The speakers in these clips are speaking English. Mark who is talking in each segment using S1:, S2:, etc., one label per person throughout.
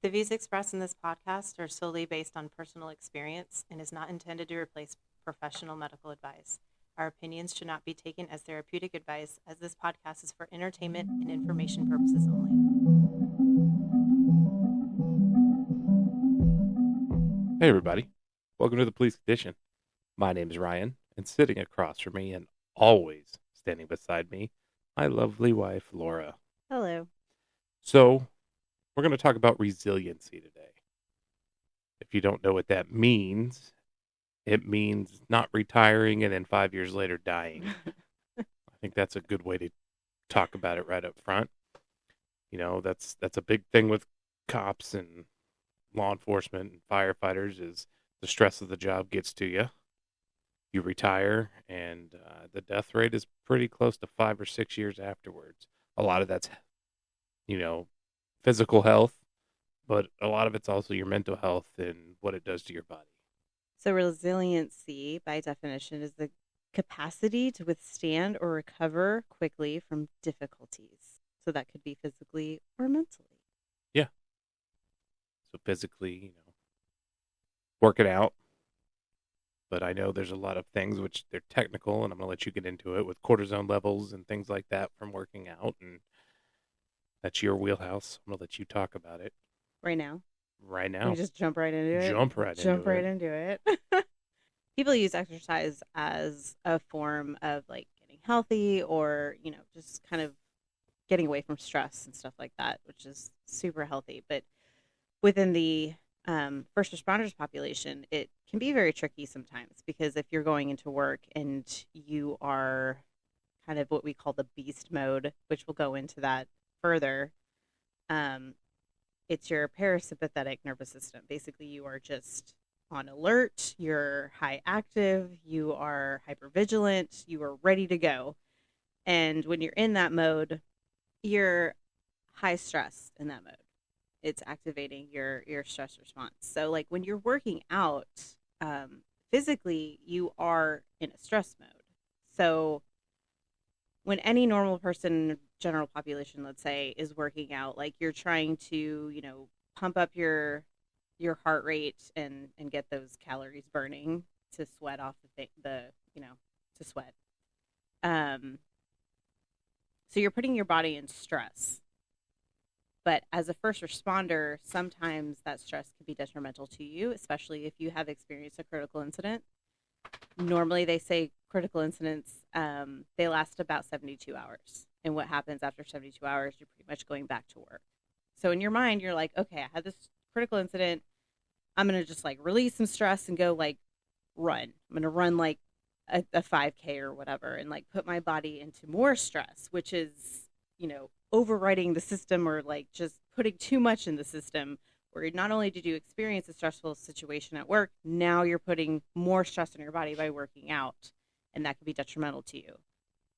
S1: The views expressed in this podcast are solely based on personal experience and is not intended to replace professional medical advice. Our opinions should not be taken as therapeutic advice, as this podcast is for entertainment and information purposes only.
S2: Hey, everybody. Welcome to the Police Edition. My name is Ryan, and sitting across from me and always standing beside me, my lovely wife, Laura.
S1: Hello.
S2: So, we're going to talk about resiliency today. If you don't know what that means, it means not retiring and then 5 years later dying. I think that's a good way to talk about it right up front. You know, that's a big thing with cops and law enforcement and firefighters is the stress of the job gets to you. You retire, and the death rate is pretty close to 5 or 6 years afterwards. A lot of that's, physical health, but a lot of it's also your mental health and what it does to your body.
S1: So, resiliency, by definition, is the capacity to withstand or recover quickly from difficulties. So, that could be physically or mentally.
S2: Yeah. So physically, working out. But I know there's a lot of things which they're technical, and I'm going to let you get into it with cortisone levels and things like that from working out. And that's your wheelhouse. I'm going to let you talk about it
S1: Right now.
S2: right
S1: We
S2: now.
S1: just jump right into it.
S2: Jump right
S1: into it. People use exercise as a form of like getting healthy or, just kind of getting away from stress and stuff like that, which is super healthy. But within the first responders population, it can be very tricky sometimes because if you're going into work and you are kind of what we call the beast mode, which we'll go into that further, it's your parasympathetic nervous system. Basically, you are just on alert, you're high active, you are hypervigilant, you are ready to go. And when you're in that mode, you're high stress in that mode. It's activating your stress response. So like when you're working out, physically, you are in a stress mode. So when any normal person, general population, let's say, is working out, like you're trying to, pump up your heart rate and get those calories burning to sweat off to sweat. So you're putting your body in stress. But as a first responder, sometimes that stress can be detrimental to you, especially if you have experienced a critical incident. Normally, they say critical incidents, they last about 72 hours. And what happens after 72 hours, you're pretty much going back to work. So in your mind, you're like, okay, I had this critical incident. I'm going to just like release some stress and go like run. I'm going to run like a 5K or whatever and like put my body into more stress, which is, overriding the system or like just putting too much in the system where not only did you experience a stressful situation at work, now you're putting more stress on your body by working out, and that could be detrimental to you.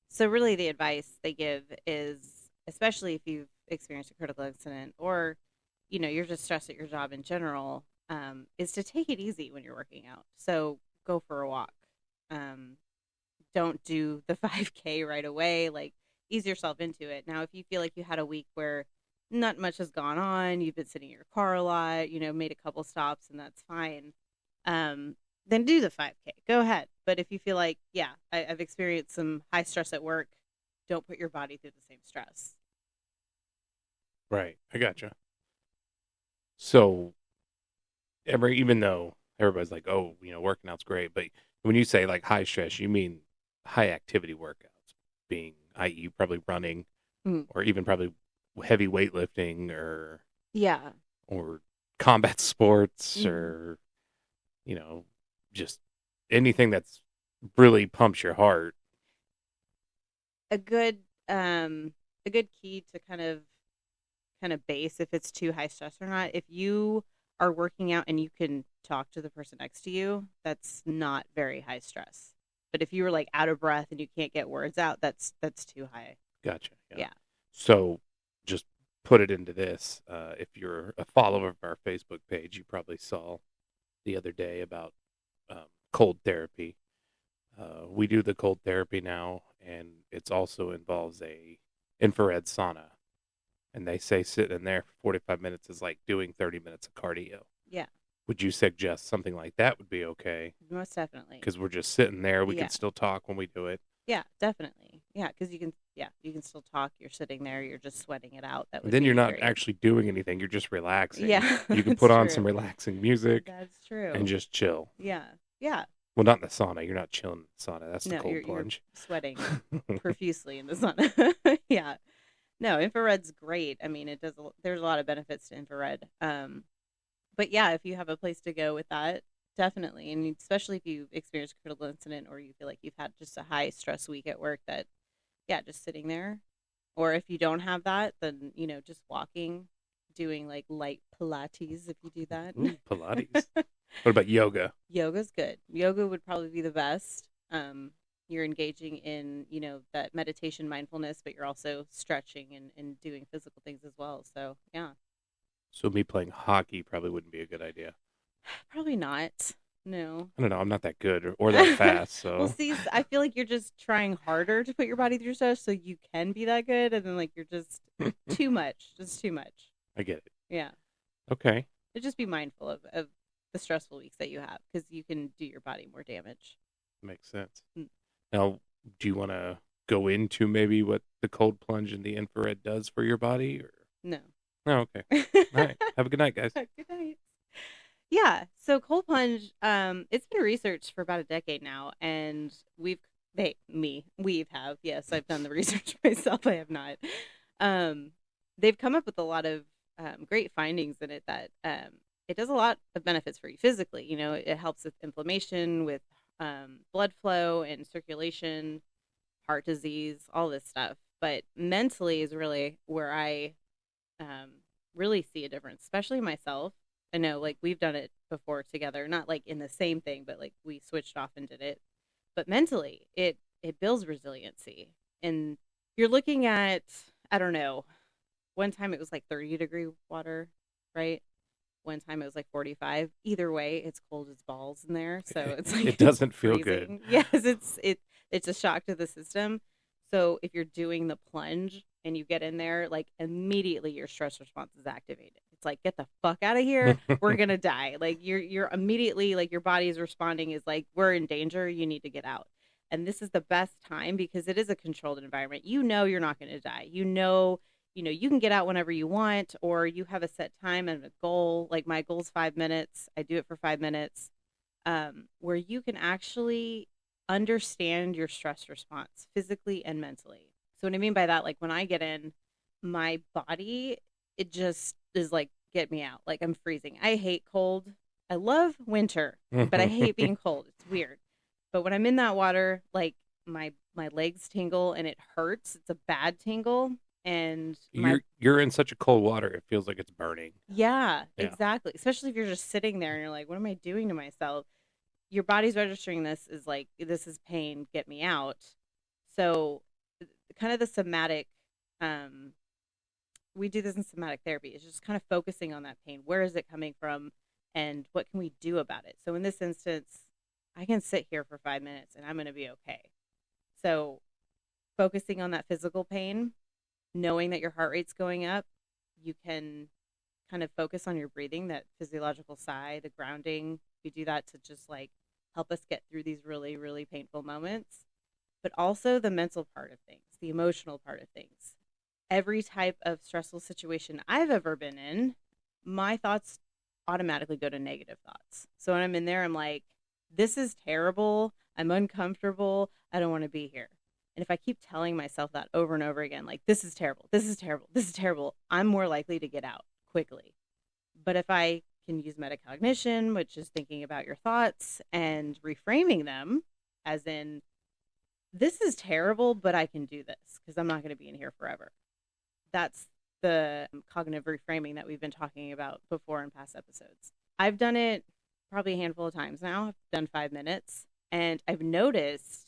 S1: So really the advice they give is, especially if you've experienced a critical incident or, you're just stressed at your job in general, is to take it easy when you're working out. So go for a walk. Don't do the 5K right away. Like, ease yourself into it. Now, if you feel like you had a week where not much has gone on, you've been sitting in your car a lot, made a couple stops, and that's fine, then do the 5K. Go ahead. But if you feel like, yeah, I've experienced some high stress at work, don't put your body through the same stress.
S2: Right. I gotcha. So, even though everybody's like, oh, working out's great, but when you say like high stress, you mean high activity workouts, being, i.e., probably running or even probably heavy weightlifting or
S1: Yeah.
S2: or combat sports or just anything that's really pumps your heart.
S1: A good a good key to kind of base if it's too high stress or not. If you are working out and you can talk to the person next to you, that's not very high stress. But if you were like out of breath and you can't get words out, that's too high.
S2: Gotcha.
S1: Yeah.
S2: So just put it into this. If you're a follower of our Facebook page, you probably saw the other day about cold therapy. We do the cold therapy now, and it also involves a infrared sauna. and they say sitting in there for 45 minutes is like doing 30 minutes of cardio.
S1: Yeah,
S2: Would you suggest something like that would be okay?
S1: most definitely.
S2: Because we're just sitting there. We
S1: Yeah.
S2: can still talk when we do it.
S1: Yeah, definitely. Yeah, because you can still talk. You're sitting there. You're just sweating it out. That
S2: And
S1: would
S2: then you're
S1: be
S2: not
S1: great.
S2: actually doing anything. You're just relaxing.
S1: Yeah,
S2: You can
S1: that's
S2: put on some
S1: true.
S2: relaxing music
S1: That's
S2: and
S1: true.
S2: just chill.
S1: Yeah, yeah.
S2: Well, not in the sauna. You're not chilling in the sauna. That's the
S1: No,
S2: cold
S1: you're
S2: plunge.
S1: sweating profusely in the sun. Yeah. No, infrared's great. I mean, there's a lot of benefits to infrared. But yeah, if you have a place to go with that, definitely, and especially if you experience a critical incident or you feel like you've had just a high stress week at work, that yeah, just sitting there. Or if you don't have that, then just walking, doing like light Pilates if you do that.
S2: Ooh, Pilates. What about yoga?
S1: Yoga's good. Yoga would probably be the best. You're engaging in, that meditation mindfulness, but you're also stretching and doing physical things as well. So yeah,
S2: So me playing hockey probably wouldn't be a good idea.
S1: probably not. No.
S2: I don't know. I'm not that good or that fast.
S1: Well,
S2: So
S1: see, I feel like you're just trying harder to put your body through stuff so you can be that good, and then like you're just too much, just too much.
S2: I get it.
S1: Yeah.
S2: Okay.
S1: So just be mindful of the stressful weeks that you have because you can do your body more damage.
S2: Makes sense.
S1: Mm.
S2: Now, do you want to go into maybe what the cold plunge and the infrared does for your body? Or
S1: No.
S2: oh, okay. All right. Have a good night, guys.
S1: Good night. Yeah. So cold plunge, it's been researched for about a decade now, and yes, I've done the research myself. I have not. They've come up with a lot of great findings in it that it does a lot of benefits for you physically. It helps with inflammation, with blood flow and circulation, heart disease, all this stuff. But mentally is really where I really see a difference, especially myself. I know, like, we've done it before together, not like in the same thing, but like we switched off and did it. But mentally, it builds resiliency. And you're looking at, I don't know, one time it was like 30-degree water, right? One time it was like 45. Either way, it's cold as balls in there, so it's like
S2: It
S1: it's
S2: doesn't feel good.
S1: freezing. Yes, it's a shock to the system. So if you're doing the plunge and you get in there, like immediately your stress response is activated. It's like, get the fuck out of here. We're gonna die. Like you're immediately, like, your body is responding is like, we're in danger. You need to get out. And this is the best time because it is a controlled environment. You're not going to die. You can get out whenever you want, or you have a set time and a goal. Like my goal is 5 minutes. I do it for 5 minutes, where you can actually understand your stress response physically and mentally. So what I mean by that, like when I get in, my body, it just is like, get me out. Like I'm freezing. I hate cold. I love winter, but I hate being cold. It's weird. But when I'm in that water, like my legs tingle and it hurts. It's a bad tingle. And
S2: You're in such a cold water, it feels like it's burning.
S1: yeah,
S2: Yeah.
S1: exactly. Especially if you're just sitting there and you're like, what am I doing to myself? Your body's registering this is like, this is pain, get me out. So kind of the somatic, we do this in somatic therapy. It's just kind of focusing on that pain. Where is it coming from and what can we do about it? So in this instance, I can sit here for 5 minutes and I'm going to be okay. So focusing on that physical pain, knowing that your heart rate's going up, you can kind of focus on your breathing, that physiological sigh, the grounding. We do that to just like help us get through these really, really painful moments, but also the mental part of things, the emotional part of things. Every type of stressful situation I've ever been in, my thoughts automatically go to negative thoughts. So when I'm in there, I'm like, this is terrible. I'm uncomfortable. I don't want to be here. And if I keep telling myself that over and over again, like, this is terrible, this is terrible, this is terrible, I'm more likely to get out quickly. But if I can use metacognition, which is thinking about your thoughts and reframing them, as in, this is terrible, but I can do this because I'm not going to be in here forever. That's the cognitive reframing that we've been talking about before in past episodes. I've done it probably a handful of times now. I've done 5 minutes, and I've noticed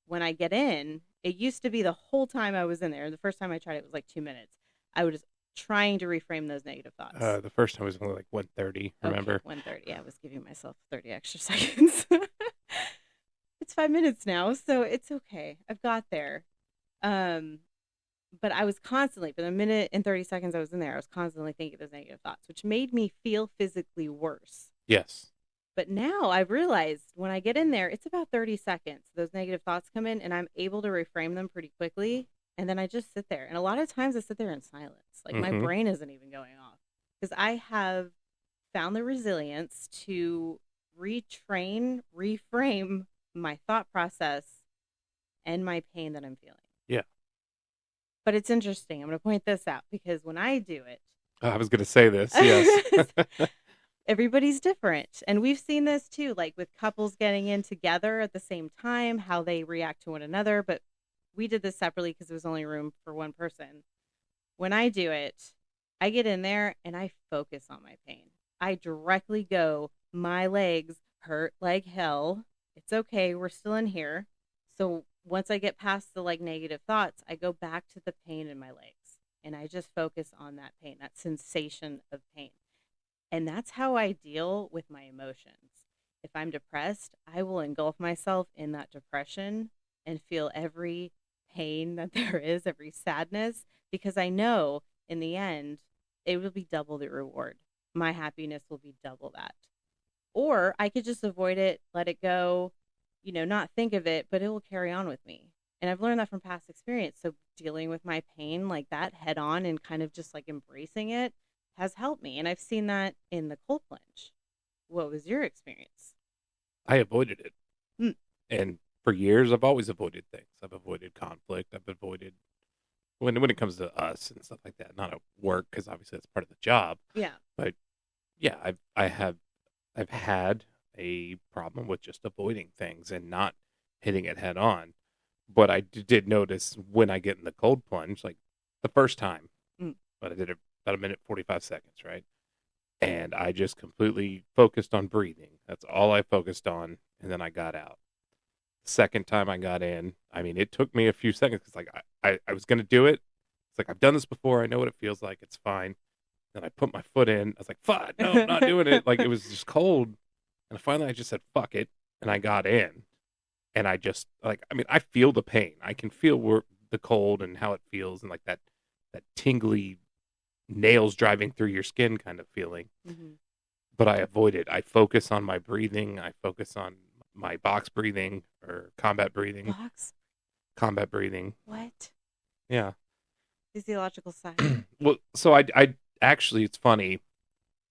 S1: when I get in, it used to be the whole time I was in there. The first time I tried it was like 2 minutes. I was trying to reframe those negative thoughts.
S2: The first time was only like 1:30. Remember?
S1: Okay, 1:30. I was giving myself 30 extra seconds. It's 5 minutes now, so it's okay. I've got there. But I was constantly, for the minute and 30 seconds I was in there, I was constantly thinking those negative thoughts, which made me feel physically worse.
S2: Yes.
S1: But now I've realized when I get in there, it's about 30 seconds. Those negative thoughts come in and I'm able to reframe them pretty quickly. And then I just sit there. And a lot of times I sit there in silence. Like my
S2: Mm-hmm.
S1: brain isn't even going off because I have found the resilience to retrain, reframe my thought process and my pain that I'm feeling.
S2: Yeah.
S1: But it's interesting. I'm going to point this out because when I do
S2: Oh, I was going to say this. Yes.
S1: it, everybody's different. And we've seen this too, like with couples getting in together at the same time, how they react to one another. But we did this separately because there was only room for one person. When I do it, I get in there and I focus on my pain. I directly go, my legs hurt like hell. It's okay. We're still in here. So once I get past the like negative thoughts, I go back to the pain in my legs and I just focus on that pain, that sensation of pain. And that's how I deal with my emotions. If I'm depressed, I will engulf myself in that depression and feel every pain that there is, every sadness, because I know in the end, it will be double the reward. My happiness will be double that. Or I could just avoid it, let it go, not think of it, but it will carry on with me. And I've learned that from past experience. So dealing with my pain like that head on and kind of just like embracing it has helped me. And I've seen that in the cold plunge. What was your experience?
S2: I avoided it.
S1: Mm,
S2: And for years, I've always avoided things. I've avoided conflict. I've avoided when it comes to us and stuff like that, not at work, because obviously that's part of the job.
S1: yeah.
S2: But yeah, I've had a problem with just avoiding things and not hitting it head on. But I did notice when I get in the cold plunge, like the first time,
S1: Mm,
S2: but I did it about a minute 45 seconds, right? And I just completely focused on breathing. That's all I focused on, and then I got out. Second time I got in, I mean, it took me a few seconds because like I was gonna do it. It's like I've done this before. I know what it feels like. It's fine. Then I put my foot in. I was like, "Fuck, no, I'm not doing it." Like it was just cold, and finally I just said, "Fuck it," and I got in. And I just like, I mean, I feel the pain. I can feel the cold and how it feels, and like that tingly nails driving through your skin kind of feeling.
S1: mm-hmm.
S2: But I avoid it. I focus on my breathing. I focus on my box breathing or combat breathing.
S1: Box?
S2: Combat breathing.
S1: What?
S2: Yeah.
S1: Physiological sigh.
S2: Well, so I actually, it's funny.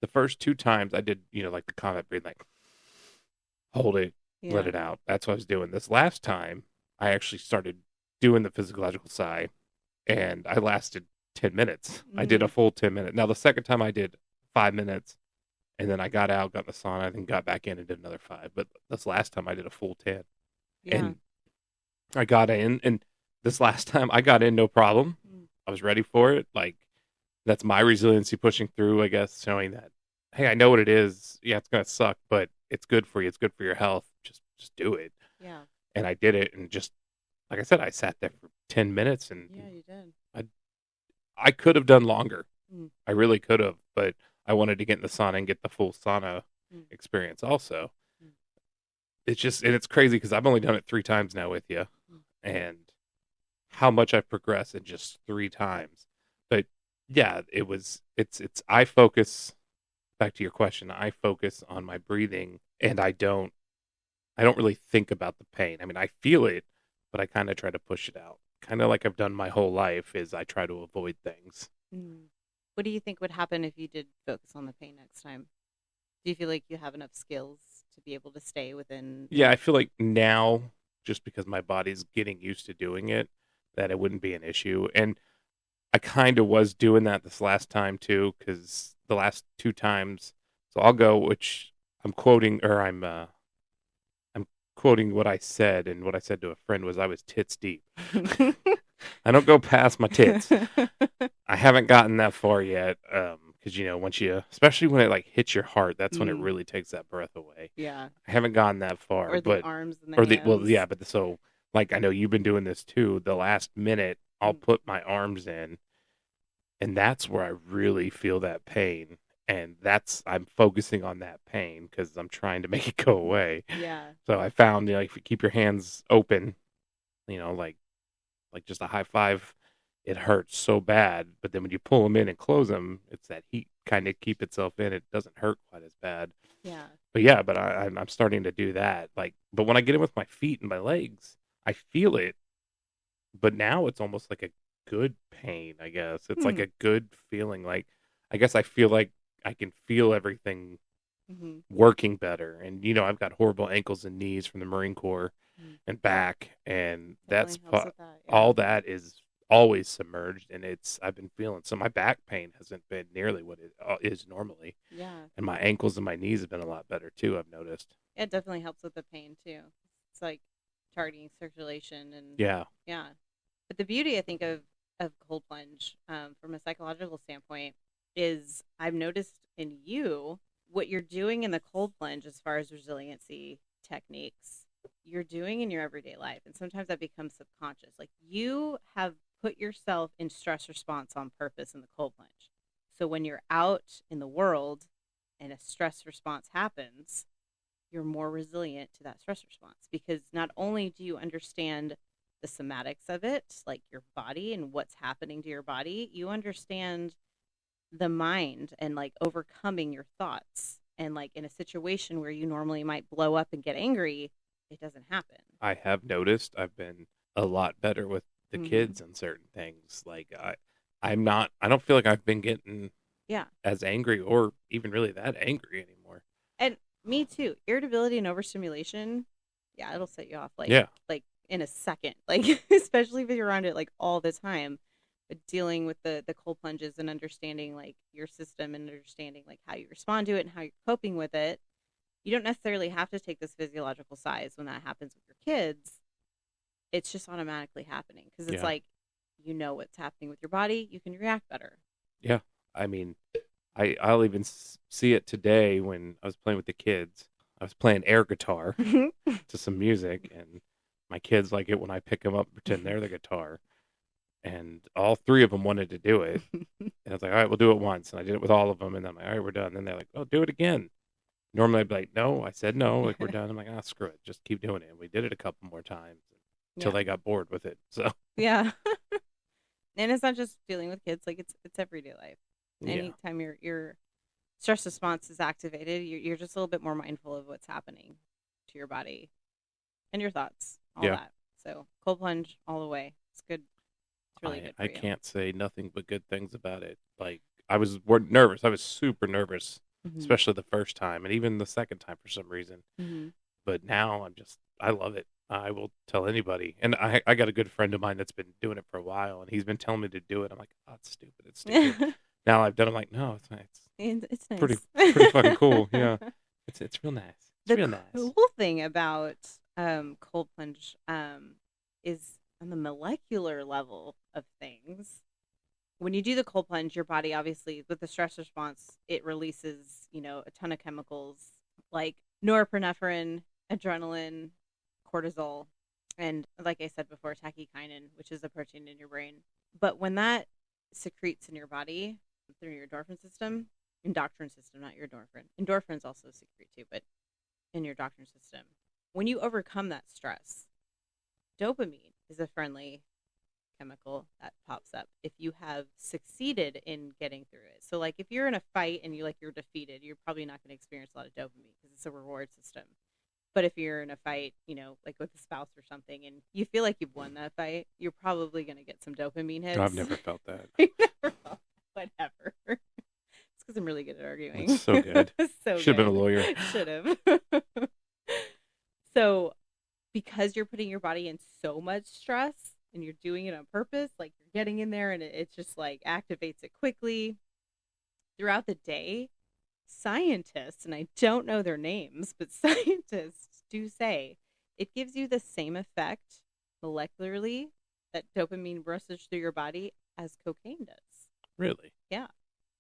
S2: The first two times I did, like the combat breathing, like hold it, let
S1: Yeah.
S2: it out. That's what I was doing. This last time, I actually started doing the physiological sigh, and I lasted 10 minutes. I did a
S1: Mm,
S2: full 10 minute. Now the second time I did 5 minutes, and then I got out, got in the sauna, then got back in and did another five. But this last time I did a full 10,
S1: yeah.
S2: and I got in, and this last time I got in no problem.
S1: Mm,
S2: I was ready for it. Like that's my resiliency pushing through, I guess, showing that hey, I know what it is. Yeah, it's gonna suck, but it's good for you. It's good for your health. Just do it.
S1: yeah.
S2: And I did it, and just like I said, I sat there for 10 minutes, and
S1: Yeah, you did.
S2: I could have done longer.
S1: Mm,
S2: I really could have, but I wanted to get in the sauna and get the full sauna
S1: mm,
S2: experience. Also,
S1: mm,
S2: it's just and it's crazy because I've only done it 3 times now with you,
S1: mm.
S2: and how much I've progressed in just 3 times. But yeah, it's I focus back to your question. I focus on my breathing, and I don't really think about the pain. I mean, I feel it, but I kind of try to push it out. Kind of like I've done my whole life is I try to avoid things.
S1: Mm. What do you think would happen if you did focus on the pain next time? Do you feel like you have enough skills to be able to stay within?
S2: Yeah, I feel like now just because my body's getting used to doing it that it wouldn't be an issue. And I kind of was doing that this last time too cuz the last 2 times so I'll go which I'm quoting or I'm quoting what I said and what I said to a friend was I was tits deep. I don't go past my tits. I haven't gotten that far yet, because once especially when it like hits your heart, that's when it
S1: Mm,
S2: really takes that breath away.
S1: yeah.
S2: I haven't gotten that far,
S1: Or the
S2: but
S1: arms and the
S2: or the well,
S1: hands.
S2: yeah, but so like I know you've been doing this too. The last minute, I'll
S1: Mm,
S2: put my arms in, and that's where I really feel that pain, and I'm focusing on that pain because I'm trying to make it go away.
S1: yeah.
S2: So I found if you keep your hands open, like just a high five it hurts so bad. But then when you pull them in and close them, it's that heat kind of keep itself in. It doesn't hurt quite as bad.
S1: Yeah.
S2: But yeah, but I'm starting to do that. Like, but when I get in with my feet and my legs, I feel it. But now it's almost like a good pain. I guess it's like
S1: Hmm.
S2: a good feeling. Like, I guess I feel like I can feel everything
S1: Mm-hmm.
S2: working better. And I've got horrible ankles and knees from the Marine Corps
S1: Mm-hmm.
S2: and back, and
S1: Definitely helps with that. Yeah.
S2: all that is always submerged, and I've been feeling so my back pain hasn't been nearly what it is normally,
S1: Yeah.
S2: and my ankles and my knees have been a lot better too. I've noticed.
S1: It definitely helps with the pain too. It's like targeting circulation and
S2: Yeah,
S1: yeah. But the beauty I think of cold plunge from a psychological standpoint is I've noticed in you what you're doing in the cold plunge as far as resiliency techniques you're doing in your everyday life, and sometimes that becomes subconscious. Like you have put yourself in stress response on purpose in the cold plunge, so when you're out in the world and a stress response happens, you're more resilient to that stress response because not only do you understand the somatics of it, like your body and what's happening to your body, you understand the mind and like overcoming your thoughts. And like in a situation where you normally might blow up and get angry, it doesn't happen.
S2: I have noticed I've been a lot better with the
S1: Mm-hmm.
S2: kids and certain things. Like I'm not. I don't feel like I've been getting
S1: Yeah.
S2: as angry or even really that angry anymore.
S1: And me too. Irritability and overstimulation, yeah, it'll set you off
S2: Yeah,
S1: like in a second. Like especially if you're around it like all the time. But dealing with the cold plunges and understanding like your system and understanding like how you respond to it and how you're coping with it. You don't necessarily have to take this physiological size when that happens with your kids. It's just automatically happening because it's
S2: yeah,
S1: like you know what's happening with your body, you can react better.
S2: yeah. I mean, I'll even see it today when I was playing with the kids. I was playing air guitar to some music, and my kids like it when I pick them up and pretend they're the guitar. And all three of them wanted to do it. And I was like, all right, we'll do it once. And I did it with all of them. And then I'm like, all right, we're done. And then they're like, oh, do it again. Normally I'd be like, no, I said no. Like, we're done. I'm like, ah, screw it. Just keep doing it. And we did it a couple more times until
S1: Yeah.
S2: they got bored with it. So,
S1: Yeah. And it's not just dealing with kids, like it's everyday life.
S2: yeah.
S1: Anytime your stress response is activated, you're just a little bit more mindful of what's happening to your body and your thoughts, all
S2: Yeah.
S1: that. So cold plunge all the way. It's good. It's really good
S2: I
S1: for you.
S2: can't say nothing but good things about it. Like, I was nervous. I was super nervous,
S1: Mm-hmm.
S2: especially the first time and even the second time for some reason.
S1: Mm-hmm.
S2: But now I love it. I will tell anybody. And I got a good friend of mine that's been doing it for a while, and he's been telling me to do it. I'm like, oh, it's stupid. It's stupid. Now I've done it. I'm like, no, it's nice.
S1: It's
S2: Pretty,
S1: nice.
S2: pretty fucking cool. Yeah. It's real nice. It's
S1: The
S2: real nice.
S1: cool thing about cold plunge is on the molecular level of things. When you do the cold plunge, your body obviously with the stress response, it releases, a ton of chemicals like norepinephrine, adrenaline, cortisol, and like I said before, tachykinin, which is a protein in your brain. But when that secretes in your body through your endorphin system, not your endorphin. Endorphins also secrete too, but in your endorphin system. When you overcome that stress, dopamine is a friendly chemical that pops up if you have succeeded in getting through it. So like if you're in a fight and you're defeated, you're probably not going to experience a lot of dopamine because it's a reward system. But if you're in a fight, like with a spouse or something and you feel like you've won that fight, you're probably going to get some dopamine
S2: I've
S1: hits.
S2: never felt that.
S1: Whatever. It's because I'm really good at
S2: It's
S1: arguing.
S2: so good.
S1: So
S2: Should have been a
S1: good.
S2: lawyer.
S1: Should have. So because you're putting your body in so much stress and you're doing it on purpose, like you're getting in there and it just like activates it quickly throughout the day. Scientists, and I don't know their names, but scientists do say it gives you the same effect molecularly that dopamine rushes through your body as cocaine does.
S2: Really.
S1: Yeah.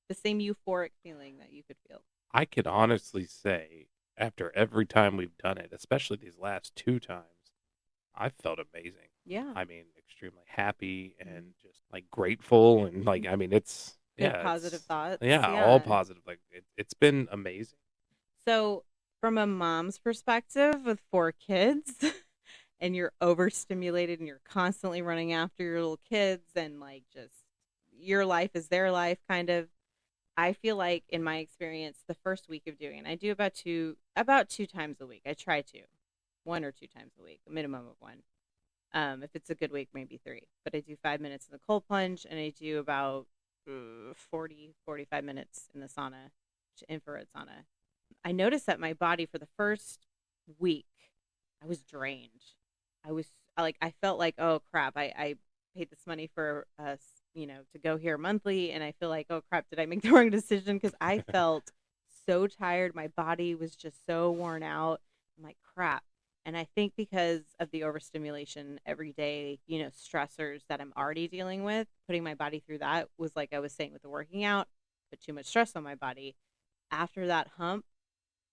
S1: The same euphoric feeling that you could feel.
S2: I could honestly say, after every time we've done it, especially these last two times, I felt amazing.
S1: Yeah.
S2: I mean, extremely happy
S1: Mm-hmm.
S2: and just like grateful and like I mean,
S1: Good positive thoughts.
S2: yeah, all
S1: Yeah.
S2: positive. Like it's been amazing.
S1: So, from a mom's perspective with four kids, and you're overstimulated and you're constantly running after your little kids and like just your life is their life kind of. I feel like in my experience, the first week of doing it, I do about two times a week. I try to, 1 or 2 times a week, a minimum of one. If it's a good week, maybe three. But I do 5 minutes in the cold plunge, and I do about 45 minutes in the sauna, infrared sauna. I noticed that my body for the first week, I was drained. I was I felt like, oh crap, I paid this money for us, to go here monthly, and I feel like, oh crap, did I make the wrong decision? Because I felt so tired. My body was just so worn out. I'm like, crap. And I think because of the overstimulation every day, stressors that I'm already dealing with, putting my body through that was like I was saying with the working out, put too much stress on my body. After that hump,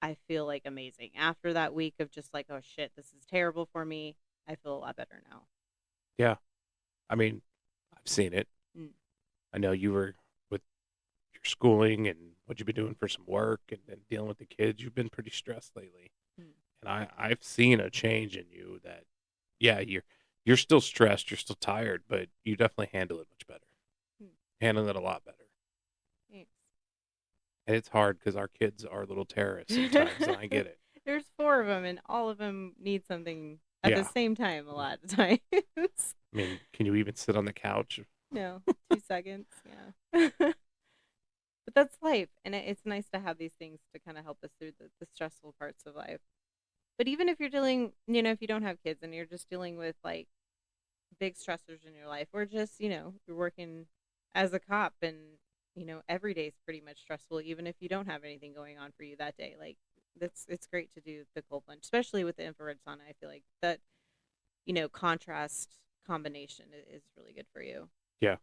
S1: I feel like amazing. After that week of just like, oh shit, this is terrible for me, I feel a lot better now.
S2: Yeah. I mean, I've seen it.
S1: Mm.
S2: I know you were with your schooling and what you've been doing for some work and then dealing with the kids. You've been pretty stressed lately.
S1: Mm.
S2: And I've seen a change in you that, yeah, you're still stressed, you're still tired, but you definitely handle it much better.
S1: Mm.
S2: Handle it a lot better.
S1: Thanks.
S2: And it's hard because our kids are little terrorists sometimes, and I get it.
S1: There's four of them, and all of them need something at the
S2: Yeah.
S1: same time a lot of times.
S2: I mean, can you even sit on the couch?
S1: No, 2 seconds. Yeah. But that's life. And it's nice to have these things to kind of help us through the stressful parts of life. But even if you're dealing, if you don't have kids and you're just dealing with like big stressors in your life, or just, you're working as a cop and, every day is pretty much stressful, even if you don't have anything going on for you that day. Like, it's great to do the cold plunge, especially with the infrared sauna. I feel like that, contrast combination is really good for you.
S2: Yeah.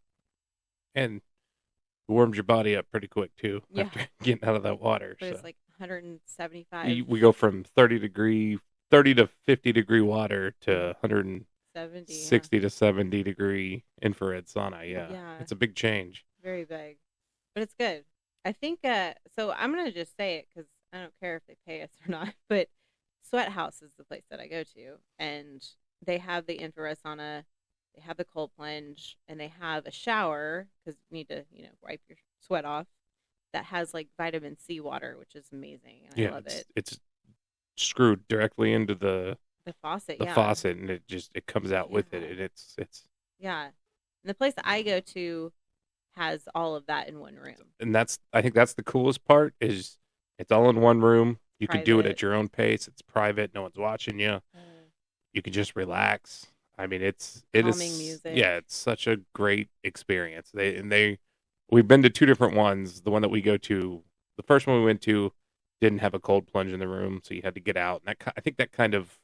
S2: And it warms your body up pretty quick, too,
S1: Yeah.
S2: after getting out of that water.
S1: But
S2: So
S1: it's like 175.
S2: we go from 30 to 50-degree water to 160
S1: 70,
S2: to 70-degree infrared sauna.
S1: yeah.
S2: Yeah.
S1: Yeah,
S2: It's a big change.
S1: very big. But it's good. I think, so I'm going to just say it because I don't care if they pay us or not, but Sweat House is the place that I go to. And they have the infrared sauna, they have the cold plunge, and they have a shower because you need to, wipe your sweat off. That has like vitamin C water, which is amazing. And I love it.
S2: It's screwed directly into the
S1: faucet,
S2: the
S1: yeah.
S2: faucet, and it comes out with it,
S1: Yeah.
S2: and it's
S1: Yeah. And the place that I go to has all of that in one room.
S2: and I think that's the coolest part is it's all in one room. You can do it
S1: Private.
S2: at your own pace. It's private. No one's watching you. You can just relax. I mean, it
S1: Calming
S2: is
S1: music.
S2: yeah, it's such a great experience. We've been to two different ones. The one that we go to, the first one we went to didn't have a cold plunge in the room, so you had to get out. And I think that kind of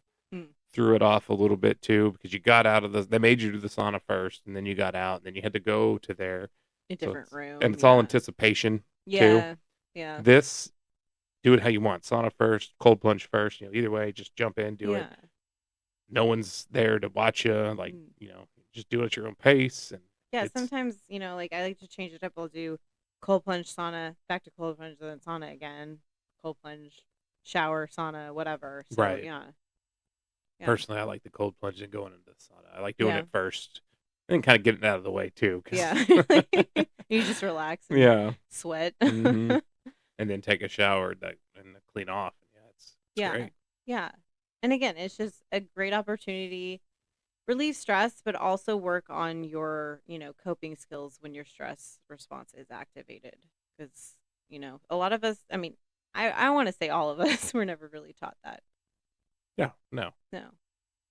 S2: threw it off a little bit too, because you got out of they made you do the sauna first, and then you got out, and then you had to go to their
S1: A different room.
S2: and it's all anticipation
S1: Yeah.
S2: too.
S1: Yeah.
S2: This, do it how you want. Sauna first, cold plunge first. Either way, just jump in, do it. No one's there to watch you. Like, just do it at your own pace. And
S1: yeah, sometimes, like I like to change it up. I'll do cold plunge, sauna, back to cold plunge, then sauna again, cold plunge, shower, sauna, whatever. So,
S2: right.
S1: Yeah.
S2: Personally, I like the cold plunge and going into the sauna. I like doing it first and kind of getting it out of the way too.
S1: Yeah. You just relax and sweat.
S2: Mm-hmm. And then take a shower and clean off. Yeah, it's great.
S1: Yeah. And again, it's just a great opportunity, relieve stress, but also work on your, coping skills when your stress response is activated. Because, a lot of us, I mean, I want to say all of us were never really taught that.
S2: Yeah, no.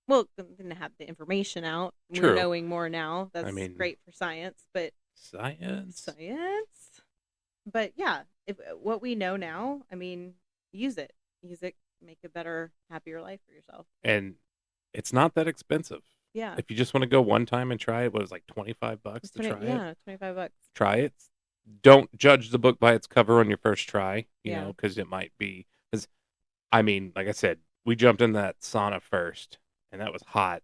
S1: Well, didn't have the information out.
S2: True.
S1: We're knowing more now. That's great for science, but
S2: science.
S1: But yeah, what we know now, I mean, use it, make a better, happier life for yourself.
S2: And it's not that expensive.
S1: Yeah.
S2: If you just want to go one time and try it, what was like $25 to try it?
S1: Yeah, $25.
S2: Try it. Don't judge the book by its cover on your first try, you know, because it might be. Because, I mean, like I said, we jumped in that sauna first, and that was hot.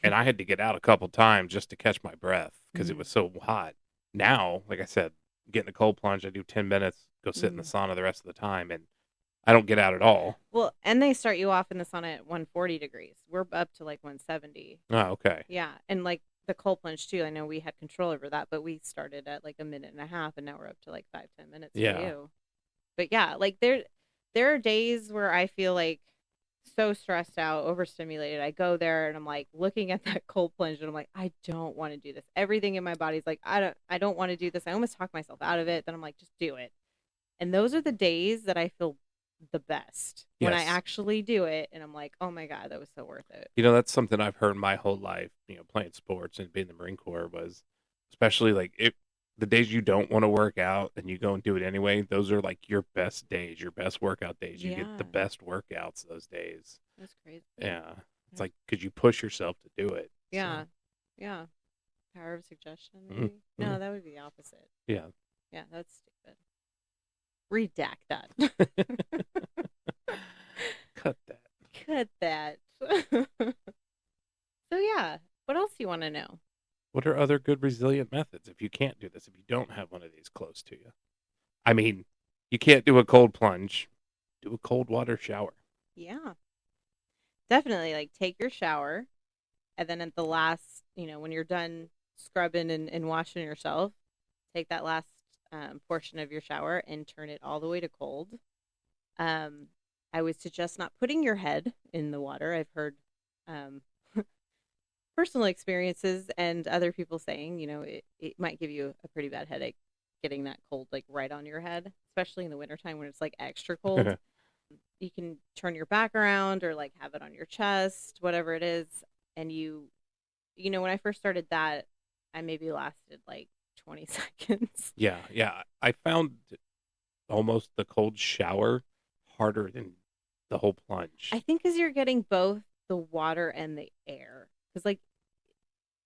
S2: And I had to get out a couple times just to catch my breath because it was so hot. Now, like I said, getting a cold plunge, I do 10 minutes, go sit in the sauna the rest of the time. And I don't get out at all.
S1: Well, and they start you off in the sauna at 140 degrees. We're up to like 170.
S2: Oh, okay.
S1: Yeah, and like the cold plunge too. I know we had control over that, but we started at like a minute and a half, and now we're up to like 5-10 minutes for
S2: Yeah.
S1: you. But yeah, like there are days where I feel like so stressed out, overstimulated. I go there and I'm like looking at that cold plunge and I'm like, I don't want to do this. Everything in my body's like, I don't want to do this. I almost talk myself out of it. Then I'm like, just do it. And those are the days that I feel the best when I
S2: Yes.
S1: actually do it and I'm like, oh my God, that was so worth it.
S2: That's something I've heard my whole life, playing sports and being in the Marine Corps was especially like the days you don't want to work out and you go and do it anyway, those are like your best days, your best workout days. You get
S1: Yeah,
S2: the best workouts those days.
S1: that's crazy.
S2: Yeah. It's
S1: Yeah.
S2: like because you push yourself to do it.
S1: Yeah.
S2: So,
S1: Yeah. Power of suggestion,
S2: mm,
S1: maybe? No, that would be the opposite.
S2: yeah.
S1: Yeah, that's stupid. Redact that.
S2: Cut that.
S1: Cut that. So yeah, what else do you want to know?
S2: What are other good resilient methods if you can't do this, if you don't have one of these close to you? I mean, you can't do a cold plunge, do a cold water shower.
S1: Yeah, definitely. Like take your shower, and then at the last, when you're done scrubbing and washing yourself, take that last portion of your shower and turn it all the way to cold. Um, I would suggest not putting your head in the water. I've heard um, personal experiences and other people saying, it might give you a pretty bad headache getting that cold like right on your head, especially in the wintertime when it's like extra cold. You can turn your back around or like have it on your chest, whatever it is. And when I first started that, I maybe lasted like 20 seconds.
S2: Yeah, yeah. I found almost the cold shower harder than the whole plunge.
S1: I think because you're getting both the water and the air. Because like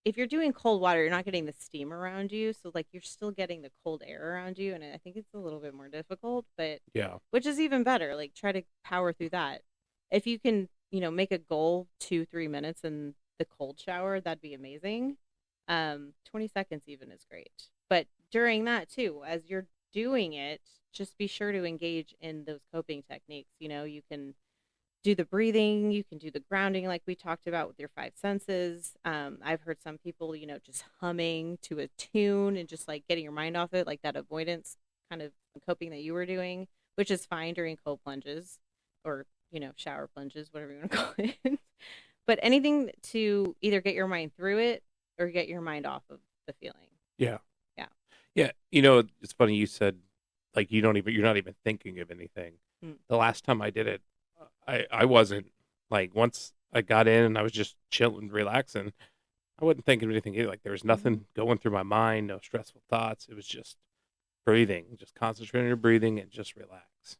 S1: if you're doing cold water, you're not getting the steam around you, so like you're still getting the cold air around you, and I think it's a little bit more difficult, but
S2: Yeah.
S1: which is even better. Like try to power through that. If you can, make a goal 2-3 minutes in the cold shower, that'd be amazing. 20 seconds even is great. But during that too, as you're doing it, just be sure to engage in those coping techniques. You can do the breathing, you can do the grounding like we talked about with your five senses. I've heard some people, just humming to a tune and just like getting your mind off it, like that avoidance kind of coping that you were doing, which is fine during cold plunges or, shower plunges, whatever you want to call it. But anything to either get your mind through it or get your mind off of the feeling.
S2: Yeah.
S1: Yeah.
S2: Yeah. It's funny you said like you're not even thinking of anything.
S1: Mm.
S2: The last time I did it, I wasn't like once I got in and I was just chilling, relaxing. I wasn't thinking of anything either. Like there was nothing going through my mind, no stressful thoughts. It was just breathing, just concentrate on your breathing and just relax.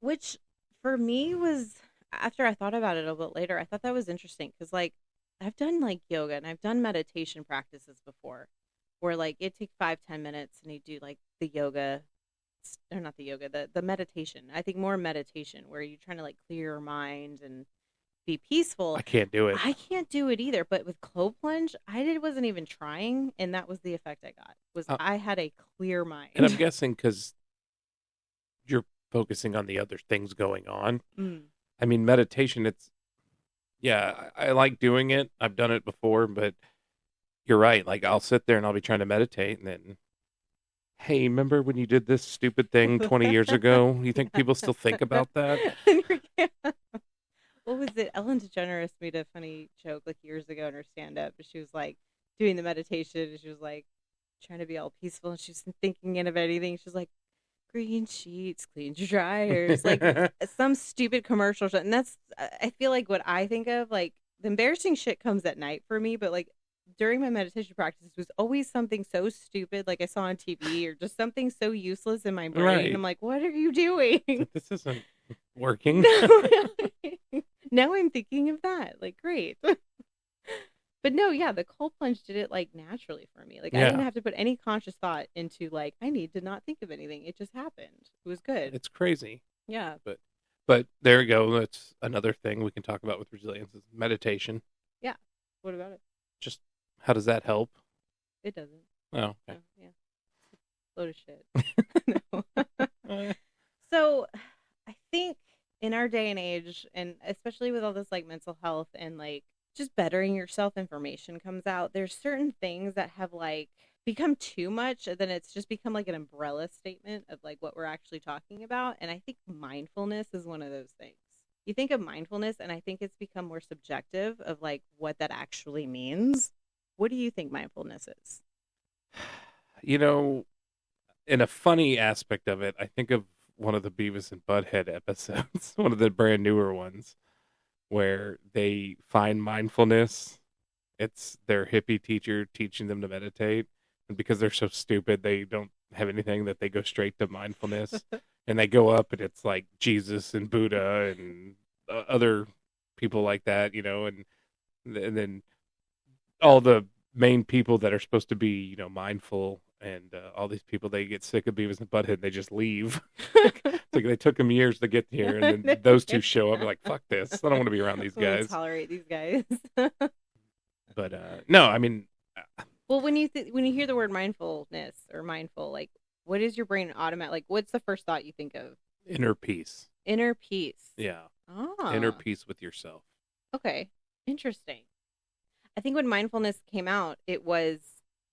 S1: Which for me was, after I thought about it a little bit later, I thought that was interesting because like I've done like yoga and I've done meditation practices before where like it takes 5-10 minutes and you do like the yoga, or not the yoga, the meditation. I think more meditation where you're trying to like clear your mind and be peaceful.
S2: I can't do it.
S1: I can't do it either. But with cold plunge, wasn't even trying, and that was the effect I got. Was I had a clear mind.
S2: And I'm guessing because you're focusing on the other things going on.
S1: Mm.
S2: I mean, meditation. I like doing it. I've done it before, but you're right. Like I'll sit there and I'll be trying to meditate, and then, hey, remember when you did this stupid thing 20 years ago? You think people still think about that?
S1: What was it? Ellen DeGeneres made a funny joke like years ago in her stand up. She was like doing the meditation and she was like trying to be all peaceful and she was thinking of anything. She was like, green sheets, clean your dryers, like some stupid commercial shit. And that's, I feel like what I think of, like the embarrassing shit comes at night for me, but like during my meditation practice was always something so stupid like I saw on TV or just something so useless in my brain. Right. I'm like, what are you doing?
S2: This isn't working.
S1: Now I'm thinking of that. Like, great. But no, yeah, the cold plunge did it like naturally for me. Like I didn't have to put any conscious thought into like I need to not think of anything. It just happened. It was good.
S2: It's crazy.
S1: Yeah.
S2: But there you go. That's another thing we can talk about with resilience is meditation.
S1: Yeah. What about it?
S2: Just how does that help?
S1: It doesn't.
S2: Oh, okay.
S1: Yeah. Load of shit. No. So I think our day and age, and especially with all this like mental health and like just bettering yourself information comes out, there's certain things that have like become too much, and then it's just become like an umbrella statement of like what we're actually talking about. And I think mindfulness is one of those things. You think of mindfulness, and I think it's become more subjective of like what that actually means. What do you think mindfulness is?
S2: You know, in a funny aspect of it, I think of one of the Beavis and Butthead episodes, one of the brand newer ones, where they find mindfulness. It's their hippie teacher teaching them to meditate. And because they're so stupid, they don't have anything that they go straight to mindfulness. And they go up and it's like Jesus and Buddha and other people like that, and then all the main people that are supposed to be, mindful and all these people, they get sick of Beavis and Butthead and they just leave. It's like they took them years to get here, and then those two show up and like, fuck this. I don't want to be around these
S1: I want to
S2: guys.
S1: tolerate these guys.
S2: But no, I mean,
S1: Well, when you hear the word mindfulness or mindful, like what is your brain automatic? Like, what's the first thought you think of?
S2: inner peace.
S1: Inner peace.
S2: Yeah. Inner
S1: Ah,
S2: peace with yourself.
S1: okay, interesting. I think when mindfulness came out, it was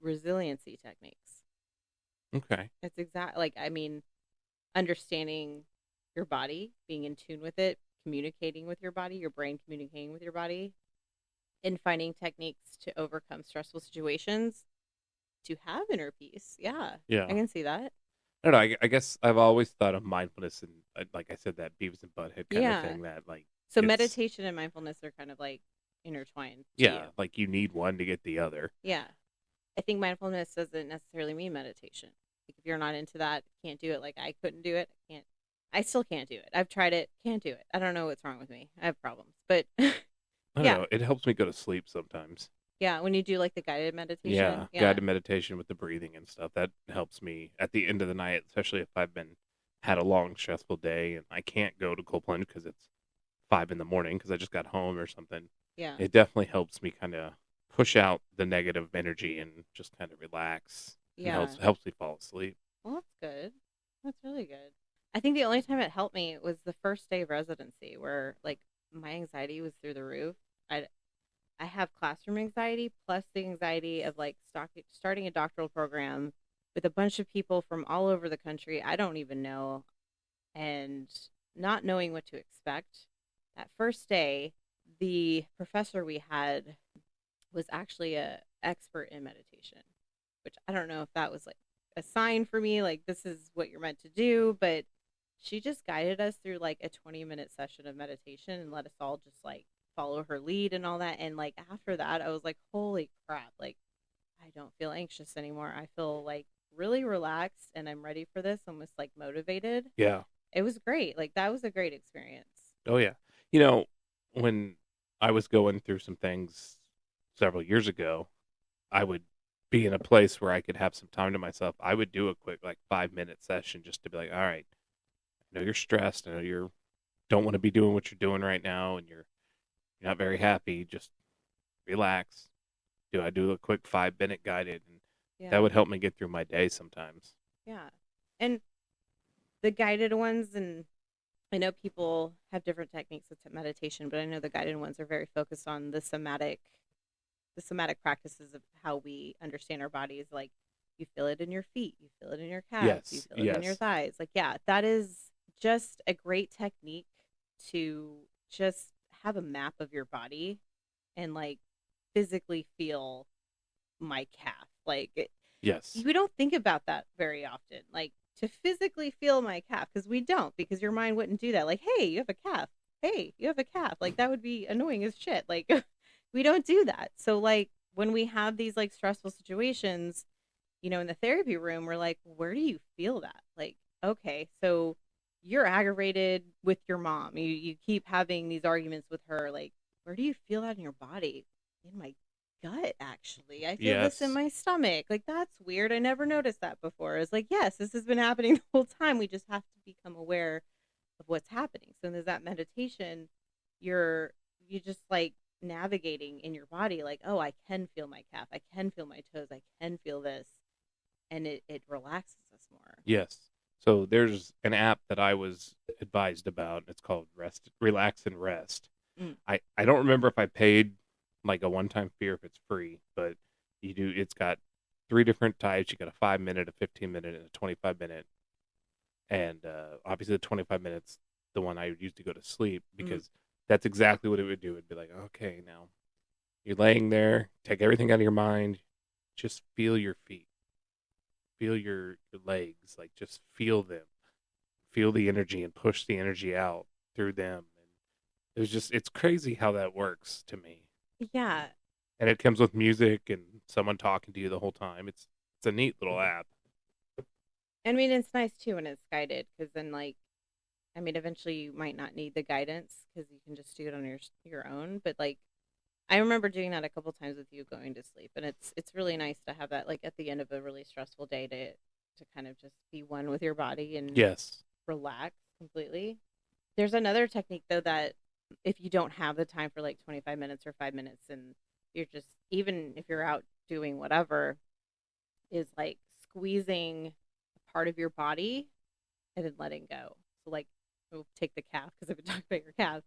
S1: resiliency techniques.
S2: Okay.
S1: It's exact. Like, I mean, understanding your body, being in tune with it, communicating with your body, your brain communicating with your body, and finding techniques to overcome stressful situations to have inner peace. Yeah, I
S2: Yeah.
S1: can see that.
S2: I don't know. I guess I've always thought of mindfulness and, like I said, that Beavis and Butthead kind of
S1: Yeah.
S2: thing. That like
S1: So
S2: it's
S1: meditation and mindfulness are kind of like intertwined to you.
S2: yeah, like you need one to get the other.
S1: Yeah. I think mindfulness doesn't necessarily mean meditation. Like if you're not into that, can't do it. Like I couldn't do it. I still can't do it. I've tried it, can't do it. I don't know what's wrong with me. I have problems. But
S2: I don't
S1: yeah.
S2: know. It helps me go to sleep sometimes.
S1: Yeah, when you do like the guided
S2: Yeah,
S1: meditation. Yeah.
S2: guided meditation with the breathing and stuff. That helps me at the end of the night, especially if I've been had a long stressful day and I can't go to Copeland because it's 5 in the morning because I just got home or something.
S1: Yeah.
S2: It definitely helps me kind of push out the negative energy and just kind of relax and
S1: Yeah.
S2: helps me fall asleep.
S1: Well, that's good. That's really good. I think the only time it helped me was the first day of residency where like my anxiety was through the roof. I I have classroom anxiety plus the anxiety of like starting a doctoral program with a bunch of people from all over the country I don't even know, and not knowing what to expect. That first day, the professor we had was actually a expert in meditation, which I don't know if that was like a sign for me, like this is what you're meant to do, but she just guided us through like a 20-minute session of meditation and let us all just like follow her lead and all that. And like after that, I was like, holy crap, like I don't feel anxious anymore. I feel like really relaxed and I'm ready for this, almost like motivated.
S2: Yeah.
S1: It was great. Like that was a great experience.
S2: Oh yeah. You know, when I was going through some things several years ago, I would be in a place where I could have some time to myself. I would do a quick like 5 minute session just to be like, all right, I know you're stressed. I know you're don't want to be doing what you're doing right now, and you're not very happy. Just relax. I do a quick 5 minute guided, and that
S1: Yeah.
S2: would help me get through my day sometimes.
S1: Yeah. And the guided ones, and I know people have different techniques with meditation, but I know the guided ones are very focused on the somatic practices of how we understand our bodies. Like you feel it in your feet, you feel it in your calves, you
S2: Yes,
S1: feel it in your
S2: yes,
S1: thighs. Like yeah, that is just a great technique to just have a map of your body and like physically feel my calf. Like
S2: yes,
S1: we don't think about that very often. Like to physically feel my calf, because we don't, because your mind wouldn't do that. Like, hey, you have a calf. Hey, you have a calf. Like that would be annoying as shit. Like we don't do that. So like when we have these like stressful situations, in the therapy room, we're like, where do you feel that? Like, okay, so you're aggravated with your mom. You keep having these arguments with her. Like, where do you feel that in your body? In my gut, actually. I feel this in
S2: yes,
S1: my stomach. Like, that's weird. I never noticed that before. It's like, yes, this has been happening the whole time. We just have to become aware of what's happening. So there's that meditation, you just like navigating in your body, like, oh, I can feel my calf. I can feel my toes. I can feel this, and it relaxes us more.
S2: yes. So there's an app that I was advised about. It's called Rest, Relax and Rest.
S1: Mm.
S2: I don't remember if I paid like a one-time fee or if it's free, but you do. It's got three different types. You got a 5 minute, a 15 minute, and a 25 minute. And obviously, the 25 minutes, the one I would use to go to sleep
S1: Mm.
S2: because that's exactly what it would do. It'd be like, okay, now you're laying there, take everything out of your mind, just feel your feet, feel your legs, like just feel them, feel the energy and push the energy out through them. And it was just, it's crazy how that works to me.
S1: Yeah.
S2: And it comes with music and someone talking to you the whole time. It's a neat little app.
S1: I mean, it's nice too when it's guided because then, like, I mean, eventually you might not need the guidance because you can just do it on your own. But like, I remember doing that a couple times with you going to sleep, and it's really nice to have that like at the end of a really stressful day to kind of just be one with your body and
S2: Yes.
S1: relax completely. There's another technique though that if you don't have the time for like 25 minutes or 5 minutes, and you're just even if you're out doing whatever, is like squeezing a part of your body and then letting go. So like we'll take the calf because I've been talking about your calf.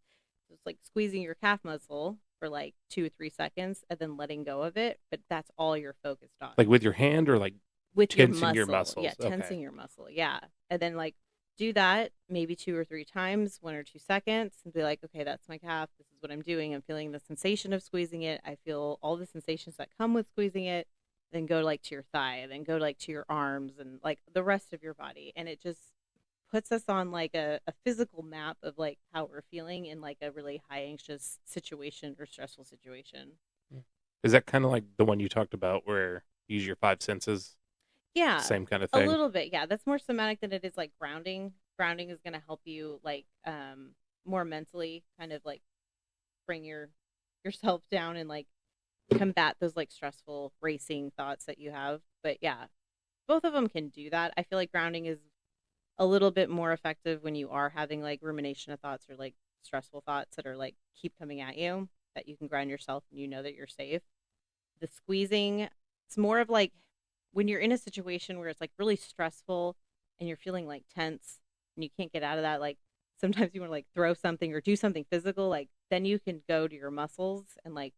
S1: So it's like squeezing your calf muscle for like 2 or 3 seconds and then letting go of it. But that's all you're focused on.
S2: Like with your hand or like
S1: With your
S2: tensing your
S1: muscle. Yeah,
S2: muscles. Okay.
S1: tensing your muscle. Yeah. And then like do that maybe 2 or 3 times, 1 or 2 seconds, and be like, okay, that's my calf. This is what I'm doing. I'm feeling the sensation of squeezing it. I feel all the sensations that come with squeezing it. Then go like to your thigh, and then go like to your arms and like the rest of your body. And it just puts us on like a physical map of like how we're feeling in like a really high anxious situation or stressful situation.
S2: Is that kind of like the one you talked about where you use your five senses?
S1: Yeah,
S2: Same kind of
S1: a
S2: thing?
S1: little bit. Yeah, that's more somatic than it is like grounding. Grounding is going to help you like more mentally kind of like bring yourself down and like combat those like stressful racing thoughts that you have. But yeah, both of them can do that. I feel like grounding is a little bit more effective when you are having like rumination of thoughts or like stressful thoughts that are like keep coming at you, that you can ground yourself and you know that you're safe. The squeezing, it's more of like when you're in a situation where it's like really stressful and you're feeling like tense and you can't get out of that, like sometimes you want to like throw something or do something physical, like then you can go to your muscles and like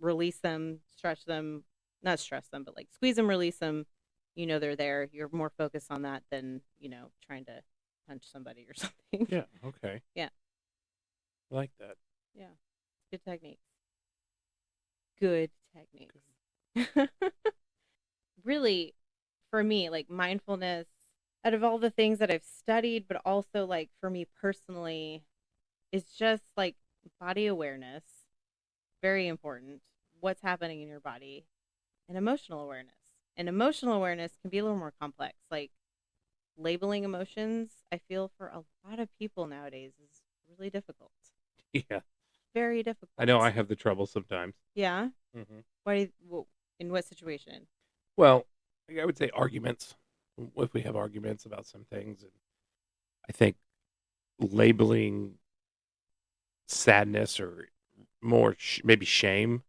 S1: release them, stretch them, not stress them, but like squeeze them, release them. You know they're there. You're more focused on that than, trying to punch somebody or something.
S2: Yeah. Okay.
S1: Yeah.
S2: I like that.
S1: Yeah. Good techniques. Good techniques. Really, for me, like mindfulness, out of all the things that I've studied, but also like for me personally, is just like body awareness, very important. What's happening in your body, and emotional awareness. And emotional awareness can be a little more complex. Like labeling emotions, I feel for a lot of people nowadays is really difficult.
S2: Yeah.
S1: Very
S2: I know I
S1: difficult.
S2: have the trouble sometimes.
S1: Yeah.
S2: Hmm.
S1: In what situation?
S2: Well, I would say arguments. If we have arguments about some things, and I think labeling sadness or more maybe shame,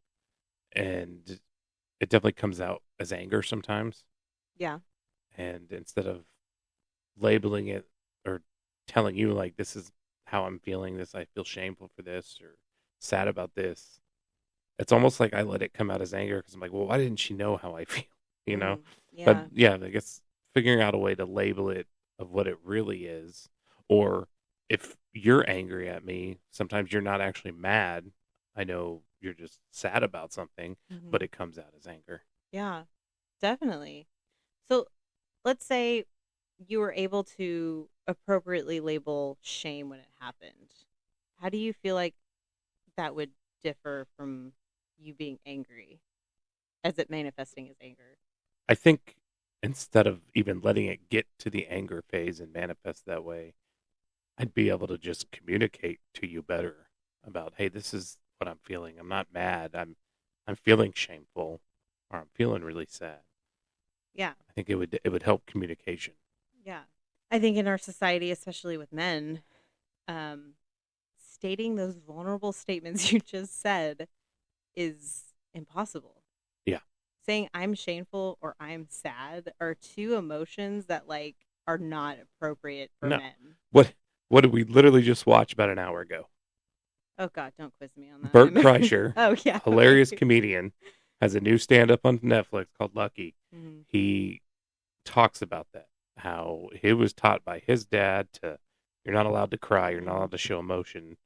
S2: and it definitely comes out as anger sometimes.
S1: Yeah.
S2: And instead of labeling it or telling you like this is how I'm feeling, this I feel shameful for this or sad about this, it's almost like I let it come out as anger because I'm like, well, why didn't she know how I feel? You know?
S1: Mm,
S2: But
S1: yeah.
S2: yeah, I guess figuring out a way to label it of what it really is, or if you're angry at me, sometimes you're not actually mad. I know you're just sad about something, but
S1: Hmm.
S2: it comes out as anger.
S1: Yeah. Definitely. So let's say you were able to appropriately label shame when it happened. How do you feel like that would differ from you being angry as it manifesting as anger?
S2: I think instead of even letting it get to the anger phase and manifest that way, I'd be able to just communicate to you better about, hey, this is what I'm feeling. I'm not mad. I'm feeling shameful or I'm feeling really sad.
S1: Yeah.
S2: I think it would help communication.
S1: Yeah. I think in our society, especially with men, um, stating those vulnerable statements you just said is impossible.
S2: Yeah.
S1: Saying I'm shameful or I'm sad are two emotions that like are not appropriate for
S2: No.
S1: men.
S2: What what did we literally just watch about an hour ago?
S1: Oh God, don't quiz me on
S2: Bert
S1: that.
S2: Kreischer,
S1: Oh yeah, okay.
S2: hilarious comedian, has a new stand up on Netflix called Lucky.
S1: Mhm.
S2: He talks about that, how he was taught by his dad to, you're not allowed to cry, you're not allowed to show emotion,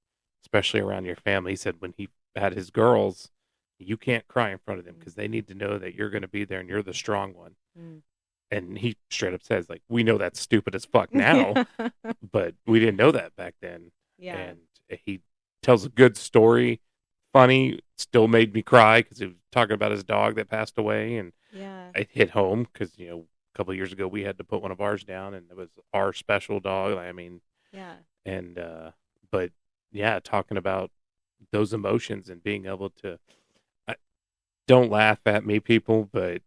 S2: especially around your family. He said when he had his girls, you can't cry in front of them because they need to know that you're going to be there and you're the strong one.
S1: Mhm.
S2: And he straight up says, like, we know that's stupid as fuck now,
S1: Yeah.
S2: but we didn't know that back then.
S1: Yeah.
S2: And he tells a good story, funny, still made me cry because he was talking about his dog that passed away. And
S1: Yeah.
S2: it hit home because, a couple of years ago we had to put one of ours down and it was our special dog. I mean,
S1: Yeah.
S2: and, but yeah, talking about those emotions and being able to, I, don't laugh at me, people, but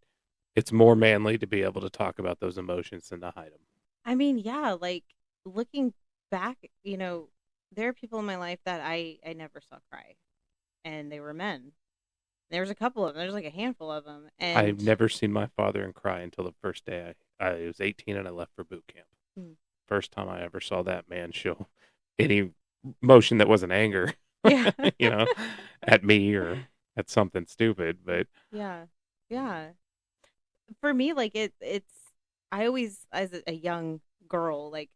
S2: it's more manly to be able to talk about those emotions than to hide them.
S1: I mean, yeah, like looking back, there are people in my life that I never saw cry, and they were men. There was a couple of them. There's like a handful of them,
S2: I've
S1: and
S2: never seen my father and cry until the first day I was 18 and I left for boot camp.
S1: mm,
S2: First time I ever saw that man show any emotion that wasn't anger,
S1: yeah,
S2: you know, at me or at something stupid. But
S1: yeah, yeah. For me, like it's I always, as a young girl, like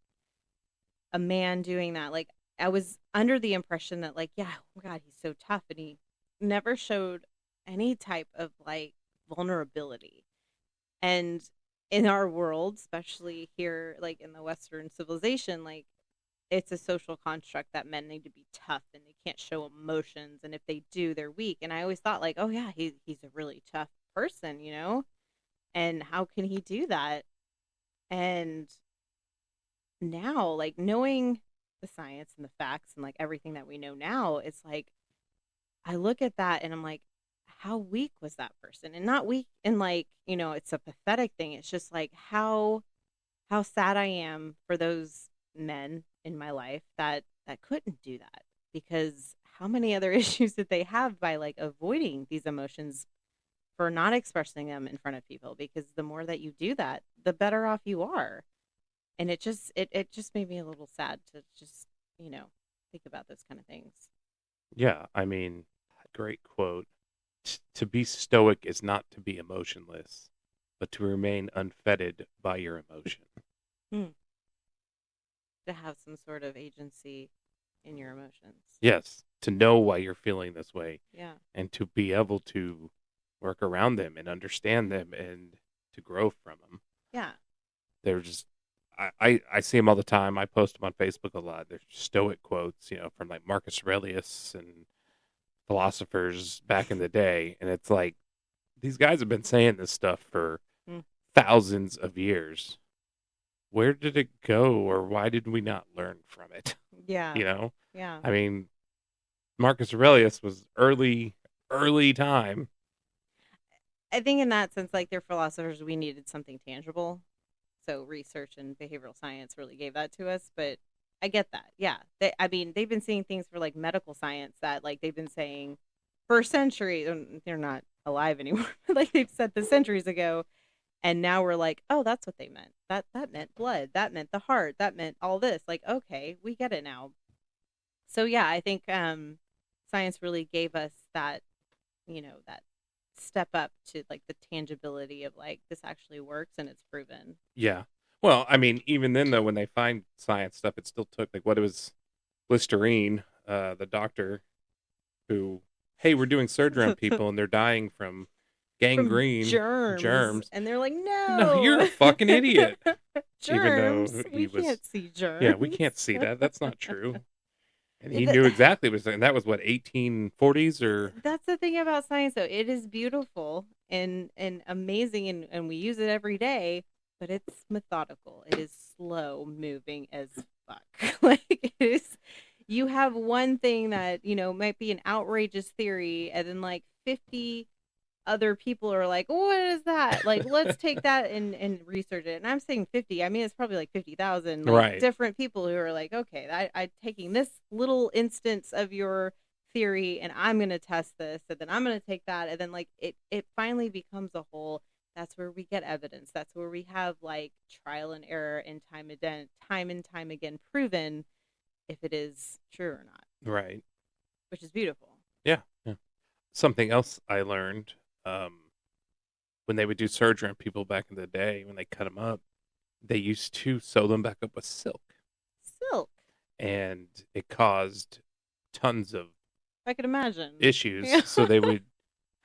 S1: a man doing that, like I was under the impression that, like, yeah, oh God, he's so tough, and he never showed any type of like vulnerability. And in our world, especially here, like in the Western civilization, like it's a social construct that men need to be tough and they can't show emotions. And if they do, they're weak. And I always thought, like, oh, yeah, he's a really tough person, And how can he do that? And now, like, knowing the science and the facts and like everything that we know now, it's like I look at that and I'm like, how weak was that person? And not weak in like, it's a pathetic thing. It's just like how sad I am for those men in my life that couldn't do that, because how many other issues did they have by like avoiding these emotions, for not expressing them in front of people, because the more that you do that, the better off you are. And it just made me a little sad to just, you know, think about those kind of things.
S2: yeah, I mean, great quote. To be stoic is not to be emotionless, but to remain unfettered by your emotion.
S1: Hmm. To have some sort of agency in your emotions.
S2: Yes, to know why you're feeling this way
S1: Yeah.
S2: and to be able to work around them and understand them and to grow from them.
S1: Yeah.
S2: They're just, I see them all the time. I post them on Facebook a lot. They're stoic quotes, from like Marcus Aurelius and philosophers back in the day. And it's like, these guys have been saying this stuff for
S1: Mm.
S2: thousands of years. Where did it go, or why did we not learn from it?
S1: Yeah.
S2: You know,
S1: Yeah.
S2: I mean, Marcus Aurelius was early time.
S1: I think in that sense, like they're philosophers, we needed something tangible. So research and behavioral science really gave that to us. But I get that. Yeah. I mean, they've been seeing things for like medical science that like they've been saying for centuries. And they're not alive anymore. Like they've said this centuries ago. And now we're like, oh, that's what they meant. That meant blood. That meant the heart. That meant all this. Like, okay, we get it now. So yeah, I think science really gave us that, that step up to like the tangibility of like this actually works and it's proven.
S2: Yeah. Well, I mean, even then though, when they find science stuff, it still took like what it was Listerine, the doctor who, hey, we're doing surgery on people and they're dying from
S1: From
S2: gangrene,
S1: germs.
S2: germs.
S1: And they're like,
S2: No, you're a
S1: no.
S2: fucking idiot. Even
S1: Germs.
S2: though he
S1: We
S2: was,
S1: can't see
S2: yeah, we
S1: germs.
S2: can't see that. That's not true. And he
S1: Th-
S2: knew exactly what he was saying. That was what, 1840s or
S1: That's the thing about science, though. It is beautiful and amazing, and we use it every day, but it's methodical. It is slow moving as fuck. Like it is. You have one thing that might be an outrageous theory, and then like 50 other people are like, what is that? Like, let's take that and research it. And I'm saying 50. I mean, it's probably like 50,000 like
S2: right.
S1: different people who are like, okay, I'm taking this little instance of your theory and I'm going to test this. And then I'm going to take that. And then like it finally becomes a whole. That's where we get evidence. That's where we have like trial and error and time and time again proven if it is true or not,
S2: Right.
S1: which is beautiful.
S2: Yeah. Yeah. Something else I learned when they would do surgery on people back in the day, when they cut them up, they used to sew them back up with silk,
S1: Silk,
S2: and it caused tons of
S1: I could imagine.
S2: issues.
S1: Yeah.
S2: So they would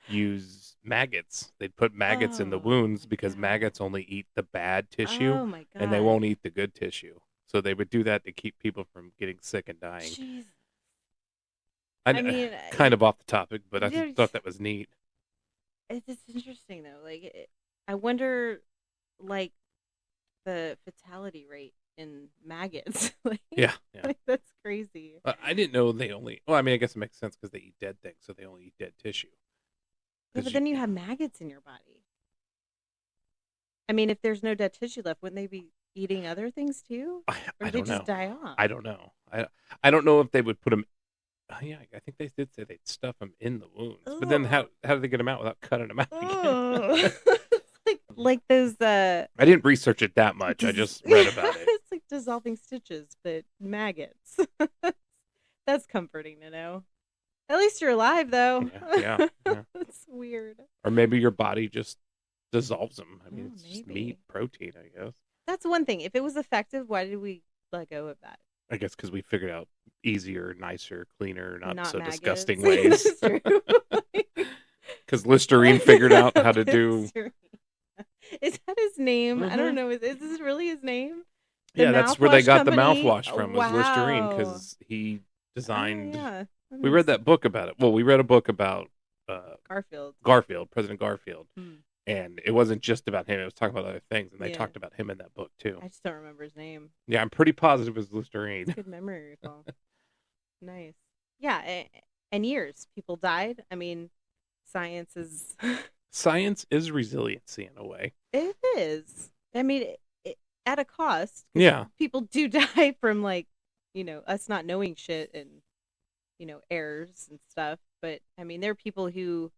S2: use maggots. They'd put maggots in the
S1: Oh
S2: wounds
S1: my
S2: because
S1: god.
S2: maggots only eat the bad tissue
S1: Oh my
S2: and they
S1: god.
S2: won't eat the good tissue. So they would do that to keep people from getting sick and dying.
S1: Jesus. I
S2: I
S1: mean,
S2: kind of off the topic, but I
S1: there's
S2: thought that was neat.
S1: it's interesting though. I wonder, like the fatality rate in maggots.
S2: Yeah, yeah.
S1: Like that's crazy.
S2: I didn't know they only. Well, I mean, I guess it makes sense because they eat dead things, so they only eat dead tissue.
S1: Yeah,
S2: 'Cause
S1: but then you have maggots in your body. I mean, if there's no dead tissue left, wouldn't they be eating other things too, or
S2: I
S1: do they
S2: don't
S1: just
S2: know.
S1: die off?
S2: I don't know. I don't know if they would put them. Yeah, I think they did say they'd stuff them in the wounds, but then
S1: Ugh.
S2: how do they get them out without cutting them out again?
S1: Ugh. Like those
S2: I didn't research it that much. I just read about it.
S1: it's like dissolving stitches, but maggots. That's comforting to know. At least you're alive, though.
S2: Yeah.
S1: That's weird.
S2: Or maybe your body just dissolves them. I mean,
S1: Oh,
S2: it's just
S1: maybe.
S2: meat, protein, I guess.
S1: That's one thing. If it was effective, why did we let go of that?
S2: I guess because we figured out easier, nicer, cleaner, not so
S1: maggots.
S2: disgusting ways.
S1: That's true.
S2: Because Listerine figured out how to do.
S1: Listerine. Is that his name? I
S2: Mhm.
S1: don't know. Is this really his name?
S2: Yeah, that's where they got the
S1: company?
S2: mouthwash from, was Listerine,
S1: Wow.
S2: because he designed.
S1: Oh, yeah.
S2: We read that book about it. Well, we read a book about
S1: Garfield.
S2: President Garfield.
S1: Hmm.
S2: And it wasn't just about him. It was talking about other things. And they
S1: Yeah.
S2: talked about him in that book, too.
S1: I just don't remember his name.
S2: Yeah, I'm pretty positive it was Listerine.
S1: Good memory recall. Nice. Yeah, and years. People died. I mean, science is...
S2: Science is resiliency in a way.
S1: It is. I mean, at a cost. 'Cause
S2: Yeah.
S1: people do die from, like, us not knowing shit and, errors and stuff. But, I mean, there are people who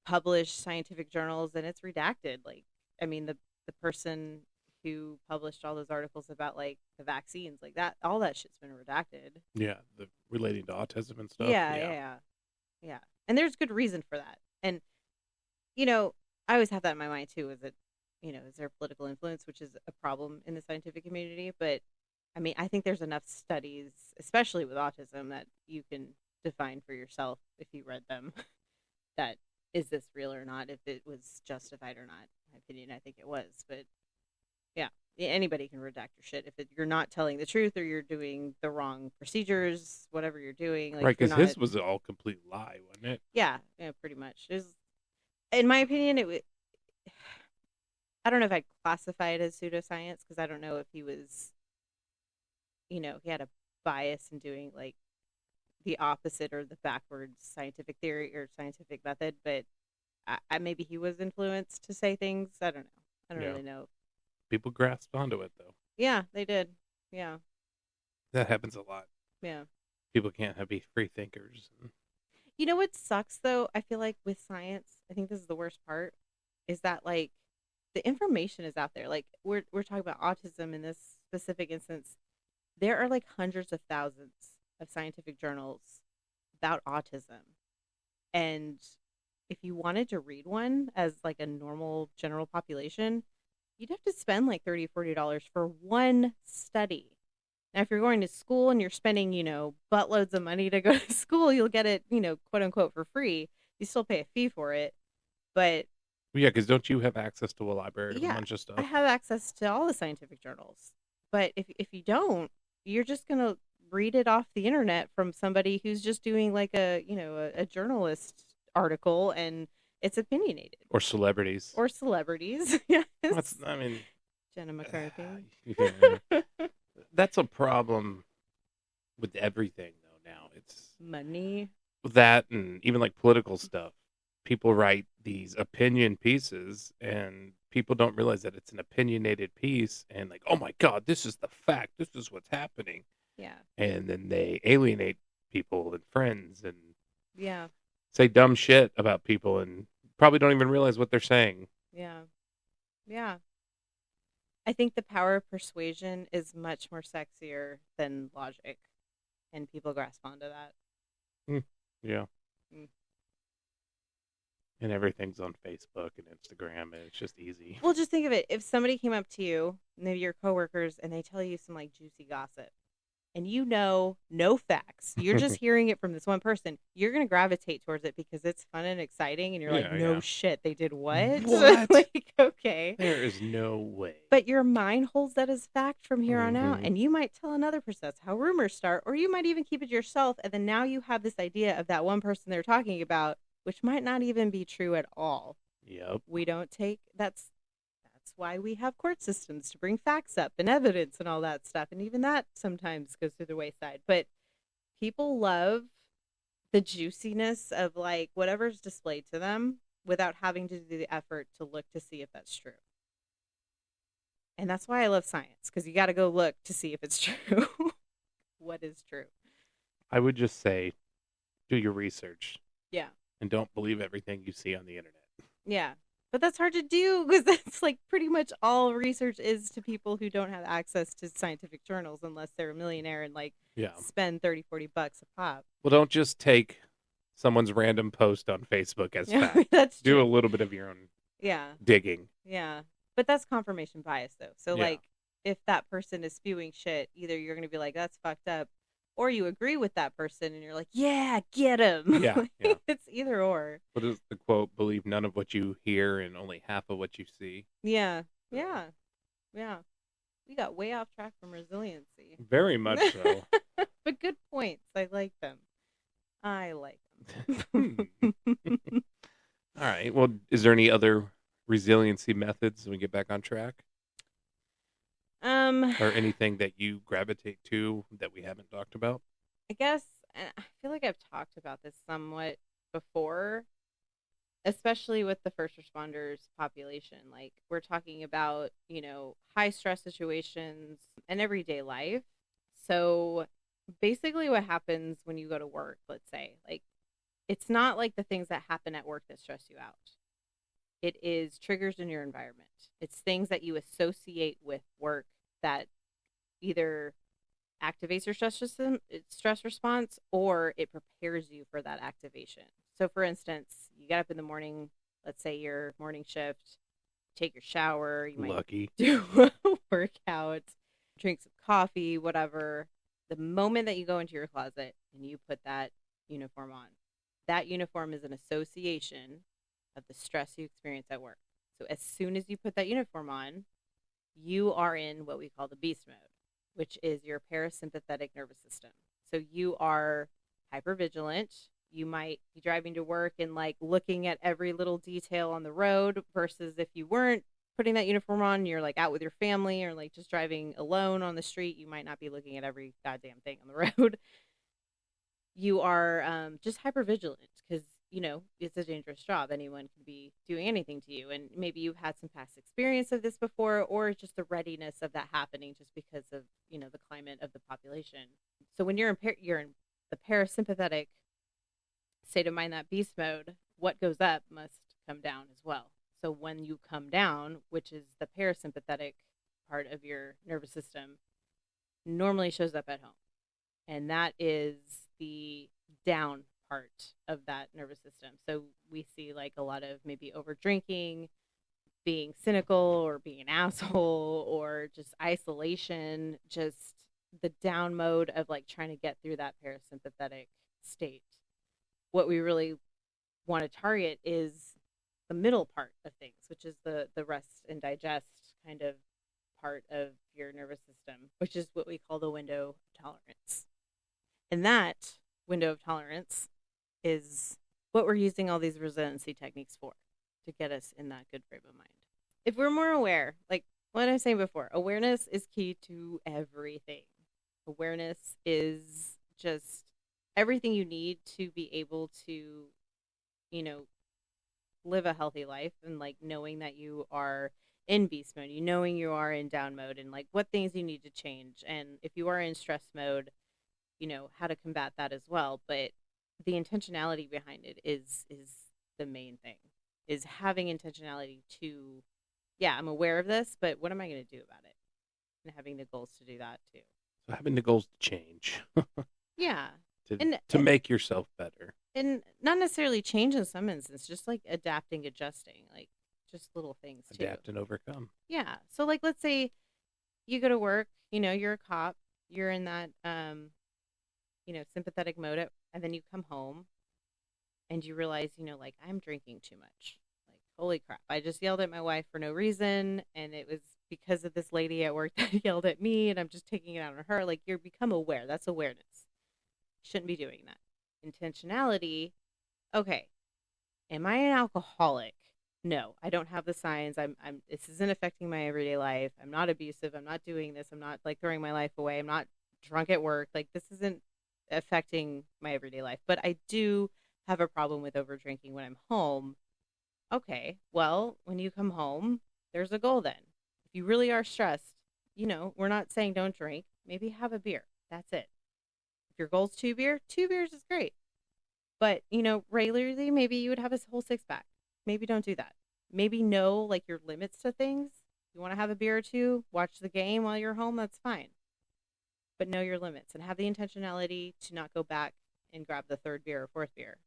S1: publish scientific journals and it's redacted. Like, I mean, the person who published all those articles about, like, the vaccines, like that, all that shit's been redacted.
S2: Yeah, relating to autism and stuff.
S1: Yeah. And there's good reason for that. And, I always have that in my mind too, is there political influence, which is a problem in the scientific community. But I mean, I think there's enough studies, especially with autism, that you can define for yourself if you read them, that is this real or not, if it was justified or not. In my opinion, I think it was. But yeah, anybody can redact your shit if you're not telling the truth or you're doing the wrong procedures, whatever you're doing. Like,
S2: Right, because
S1: you're not,
S2: his was all complete lie, wasn't it?
S1: yeah, pretty much. In my opinion, I don't know if I'd classify it as pseudoscience, because I don't know if he was, he had a bias in doing like the opposite or the backwards scientific theory or scientific method, but maybe he was influenced to say things. I don't know. I don't
S2: Yeah.
S1: really know.
S2: People grasped onto it, though.
S1: Yeah, they did. Yeah.
S2: That happens a lot.
S1: Yeah.
S2: People can't be free thinkers.
S1: You know what sucks though? I feel like with science, I think this is the worst part, is that like the information is out there. Like we're talking about autism in this specific instance. There are like hundreds of thousands of scientific journals about autism. And if you wanted to read one as like a normal general population, you'd have to spend like $30-$40 for one study. Now, if you're going to school and you're spending, buttloads of money to go to school, you'll get it, quote unquote, for free. You still pay a fee for it. But
S2: Yeah, because don't you have access to a library of a
S1: yeah,
S2: bunch of stuff?
S1: I have access to all the scientific journals. But if you don't, you're just going to read it off the internet from somebody who's just doing like a journalist article, and it's opinionated.
S2: Or celebrities.
S1: Or celebrities. Yes.
S2: I mean,
S1: Jenna McCarthy.
S2: Yeah. That's a problem with everything, though, now. It's
S1: Money.
S2: that, and even like political stuff. People write these opinion pieces, and people don't realize that it's an opinionated piece, and like, oh my God, this is the fact. This is what's happening.
S1: Yeah.
S2: And then they alienate people and friends and
S1: Yeah.
S2: say dumb shit about people and probably don't even realize what they're saying.
S1: Yeah. Yeah. I think the power of persuasion is much more sexier than logic, and people grasp onto that.
S2: Mm, yeah.
S1: Mm.
S2: And everything's on Facebook and Instagram, and it's just easy.
S1: Well, just think of it. If somebody came up to you, maybe your coworkers, and they tell you some like juicy gossip, and you know no facts, you're just hearing it from this one person, you're going to gravitate towards it because it's fun and exciting. And you're like,
S2: Yeah,
S1: no
S2: yeah.
S1: shit, they did what?
S2: What?
S1: Like, okay.
S2: There is no way.
S1: But your mind holds that as fact from here on out.
S2: Hmm.
S1: And you might tell another person that's how rumors start, or you might even keep it yourself. And then now you have this idea of that one person they're talking about, which might not even be true at all.
S2: Yep.
S1: We don't take that's why we have court systems to bring facts up and evidence and all that stuff. And even that sometimes goes through the wayside. But people love the juiciness of like whatever's displayed to them without having to do the effort to look to see if that's true. And that's why I love science, because you got to go look to see if it's true. What is true?
S2: I would just say do your research
S1: Yeah.
S2: and don't believe everything you see on the internet.
S1: Yeah. But that's hard to do because that's like pretty much all research is to people who don't have access to scientific journals unless they're a millionaire and like
S2: Yeah.
S1: spend 30, $40 a pop.
S2: Well, don't just take someone's random post on Facebook as
S1: Yeah,
S2: fact.
S1: that's
S2: Do
S1: true.
S2: a little bit of your own
S1: Yeah.
S2: digging.
S1: Yeah. But that's confirmation bias though. So
S2: Yeah.
S1: like if that person is spewing shit, either you're going to be like that's fucked up or you agree with that person and you're like, "Yeah, get him."
S2: Yeah. Yeah.
S1: It's either or.
S2: What is the quote? Believe none of what you hear and only half of what you see.
S1: Yeah. Yeah. Yeah. We got way off track from resiliency.
S2: Very much so.
S1: But good points. I like them. I like
S2: Hmm.
S1: them.
S2: All right. Well, is there any other resiliency methods when we get back on track? Or anything that you gravitate to that we haven't talked about?
S1: I guess and I feel like I've talked about this somewhat before, especially with the first responders population. Like we're talking about, high stress situations and everyday life. So basically what happens when you go to work, let's say, like it's not like the things that happen at work that stress you out. It is triggers in your environment. It's things that you associate with work that either activates your stress response or it prepares you for that activation. So for instance, you get up in the morning, let's say your morning shift, take your shower, you might
S2: Lucky.
S1: do a workout, drink some coffee, whatever. The moment that you go into your closet and you put that uniform on, that uniform is an association of the stress you experience at work. So as soon as you put that uniform on, you are in what we call the beast mode, which is your parasympathetic nervous system. So you are hypervigilant. You might be driving to work and like looking at every little detail on the road versus if you weren't putting that uniform on, you're like out with your family or like just driving alone on the street, you might not be looking at every goddamn thing on the road. You are just hypervigilant because it's a dangerous job. Anyone can be doing anything to you, and maybe you've had some past experience of this before, or just the readiness of that happening, just because of the climate of the population. So when you're in the parasympathetic state of mind, that beast mode, what goes up must come down as well. So when you come down, which is the parasympathetic part of your nervous system, normally shows up at home, and that is the down part of that nervous system. So we see like a lot of maybe over drinking, being cynical or being an asshole or just isolation, just the down mode of like trying to get through that parasympathetic state. What we really want to target is the middle part of things, which is the rest and digest kind of part of your nervous system, which is what we call the window of tolerance. And that window of tolerance is what we're using all these resiliency techniques for, to get us in that good frame of mind. If we're more aware, like what I was saying before, awareness is key to everything. Awareness is just everything you need to be able to, live a healthy life, and like knowing that you are in beast mode, knowing you are in down mode, and like what things you need to change. And if you are in stress mode, how to combat that as well. But the intentionality behind it is the main thing, is having intentionality to yeah, I'm aware of this, but what am I going to do about it? And having the goals to do that too.
S2: So having the goals to change,
S1: Yeah.
S2: to
S1: And
S2: to make yourself better.
S1: and not necessarily change in some instances, just like adapting, adjusting, like just little things too.
S2: Adapt and overcome.
S1: Yeah. So like let's say you go to work, you're a cop, you're in that sympathetic mode and then you come home and you realize, like I'm drinking too much. Like, holy crap. I just yelled at my wife for no reason and it was because of this lady at work that yelled at me and I'm just taking it out on her. Like you become aware. That's awareness. Shouldn't be doing that. Intentionality. Okay. Am I an alcoholic? No, I don't have the signs. I'm this isn't affecting my everyday life. I'm not abusive. I'm not doing this. I'm not like throwing my life away. I'm not drunk at work. Like this isn't affecting my everyday life. But I do have a problem with over drinking when I'm home. Okay. Well, when you come home, there's a goal then. If you really are stressed, we're not saying don't drink. Maybe have a beer. That's it. If your goal's two beers is great. But, regularly, maybe you would have a whole six pack. Maybe don't do that. Maybe know like your limits to things. You want to have a beer or two, watch the game while you're home, that's fine. But know your limits and have the intentionality to not go back and grab the third beer or fourth beer.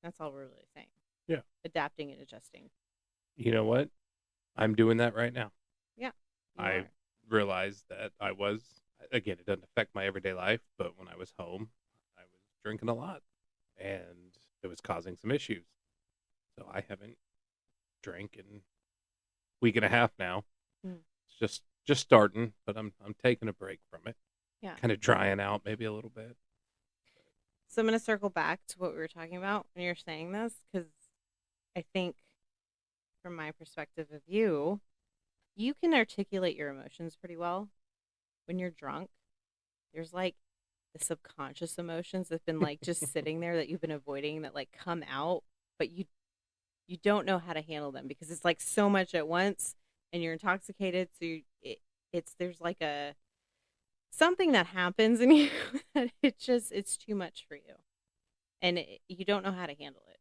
S1: That's all we're really saying.
S2: Yeah.
S1: Adapting and adjusting.
S2: You know what? I'm doing that right now.
S1: Yeah.
S2: I realized that I was, again, it doesn't affect my everyday life, but when I was home, I was drinking a lot and it was causing some issues. So I haven't drank in a week and a half now.
S1: Mm.
S2: It's just starting, but I'm taking a break from it.
S1: Yeah.
S2: Kind of drying out maybe a little bit.
S1: So I'm going to circle back to what we were talking about when you're saying this, because I think from my perspective of you can articulate your emotions pretty well. When you're drunk, there's like the subconscious emotions that've been like just sitting there that you've been avoiding that like come out, but you don't know how to handle them because it's like so much at once and you're intoxicated. So it's there's like a something that happens in you that it's too much for you, and you don't know how to handle it.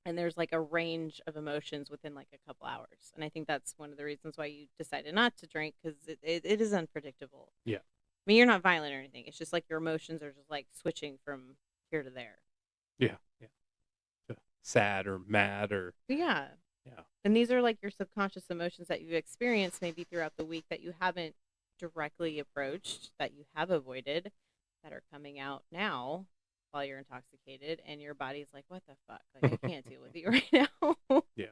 S1: And there's like a range of emotions within like a couple hours, and I think that's one of the reasons why you decided not to drink because it is unpredictable.
S2: Yeah.
S1: I mean, you're not violent or anything. It's just like your emotions are just like switching from here to there.
S2: Yeah. Sad or mad or
S1: Yeah.
S2: yeah.
S1: And these are like your subconscious emotions that you've experienced maybe throughout the week that you haven't directly approached, that you have avoided, that are coming out now while you're intoxicated, and your body's like, what the fuck? Like, I can't deal with you right now.
S2: Yeah.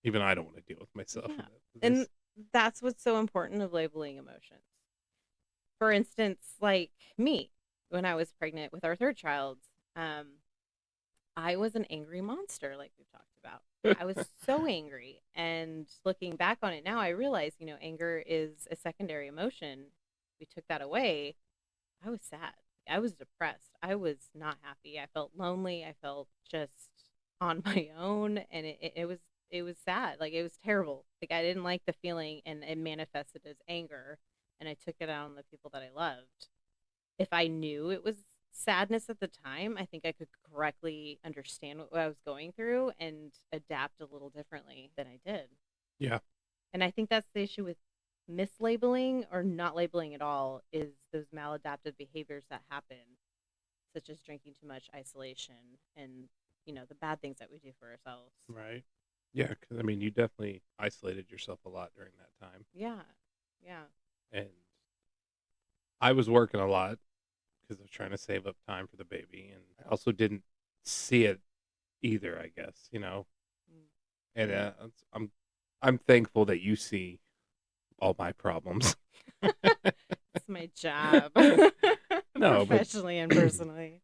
S2: Even I don't want to deal with myself.
S1: Yeah. And that's what's so important of labeling emotions. For instance, like me, when I was pregnant with our third child, I was an angry monster, like we've talked about. I was so angry. And looking back on it now, I realize, anger is a secondary emotion. We took that away. I was sad. I was depressed. I was not happy. I felt lonely. I felt just on my own. And it was sad. Like it was terrible. Like I didn't like the feeling and it manifested as anger. And I took it out on the people that I loved. If I knew it was sadness at the time, I think I could correctly understand what I was going through and adapt a little differently than I did.
S2: Yeah.
S1: And I think that's the issue with mislabeling or not labeling at all is those maladaptive behaviors that happen, such as drinking too much, isolation, and, the bad things that we do for ourselves.
S2: Right. Yeah. Because, I mean, you definitely isolated yourself a lot during that time.
S1: Yeah. Yeah.
S2: And I was working a lot because I was trying to save up time for the baby. And I also didn't see it either, I guess, And I'm thankful that you see all my problems.
S1: It's my job.
S2: No,
S1: professionally and personally.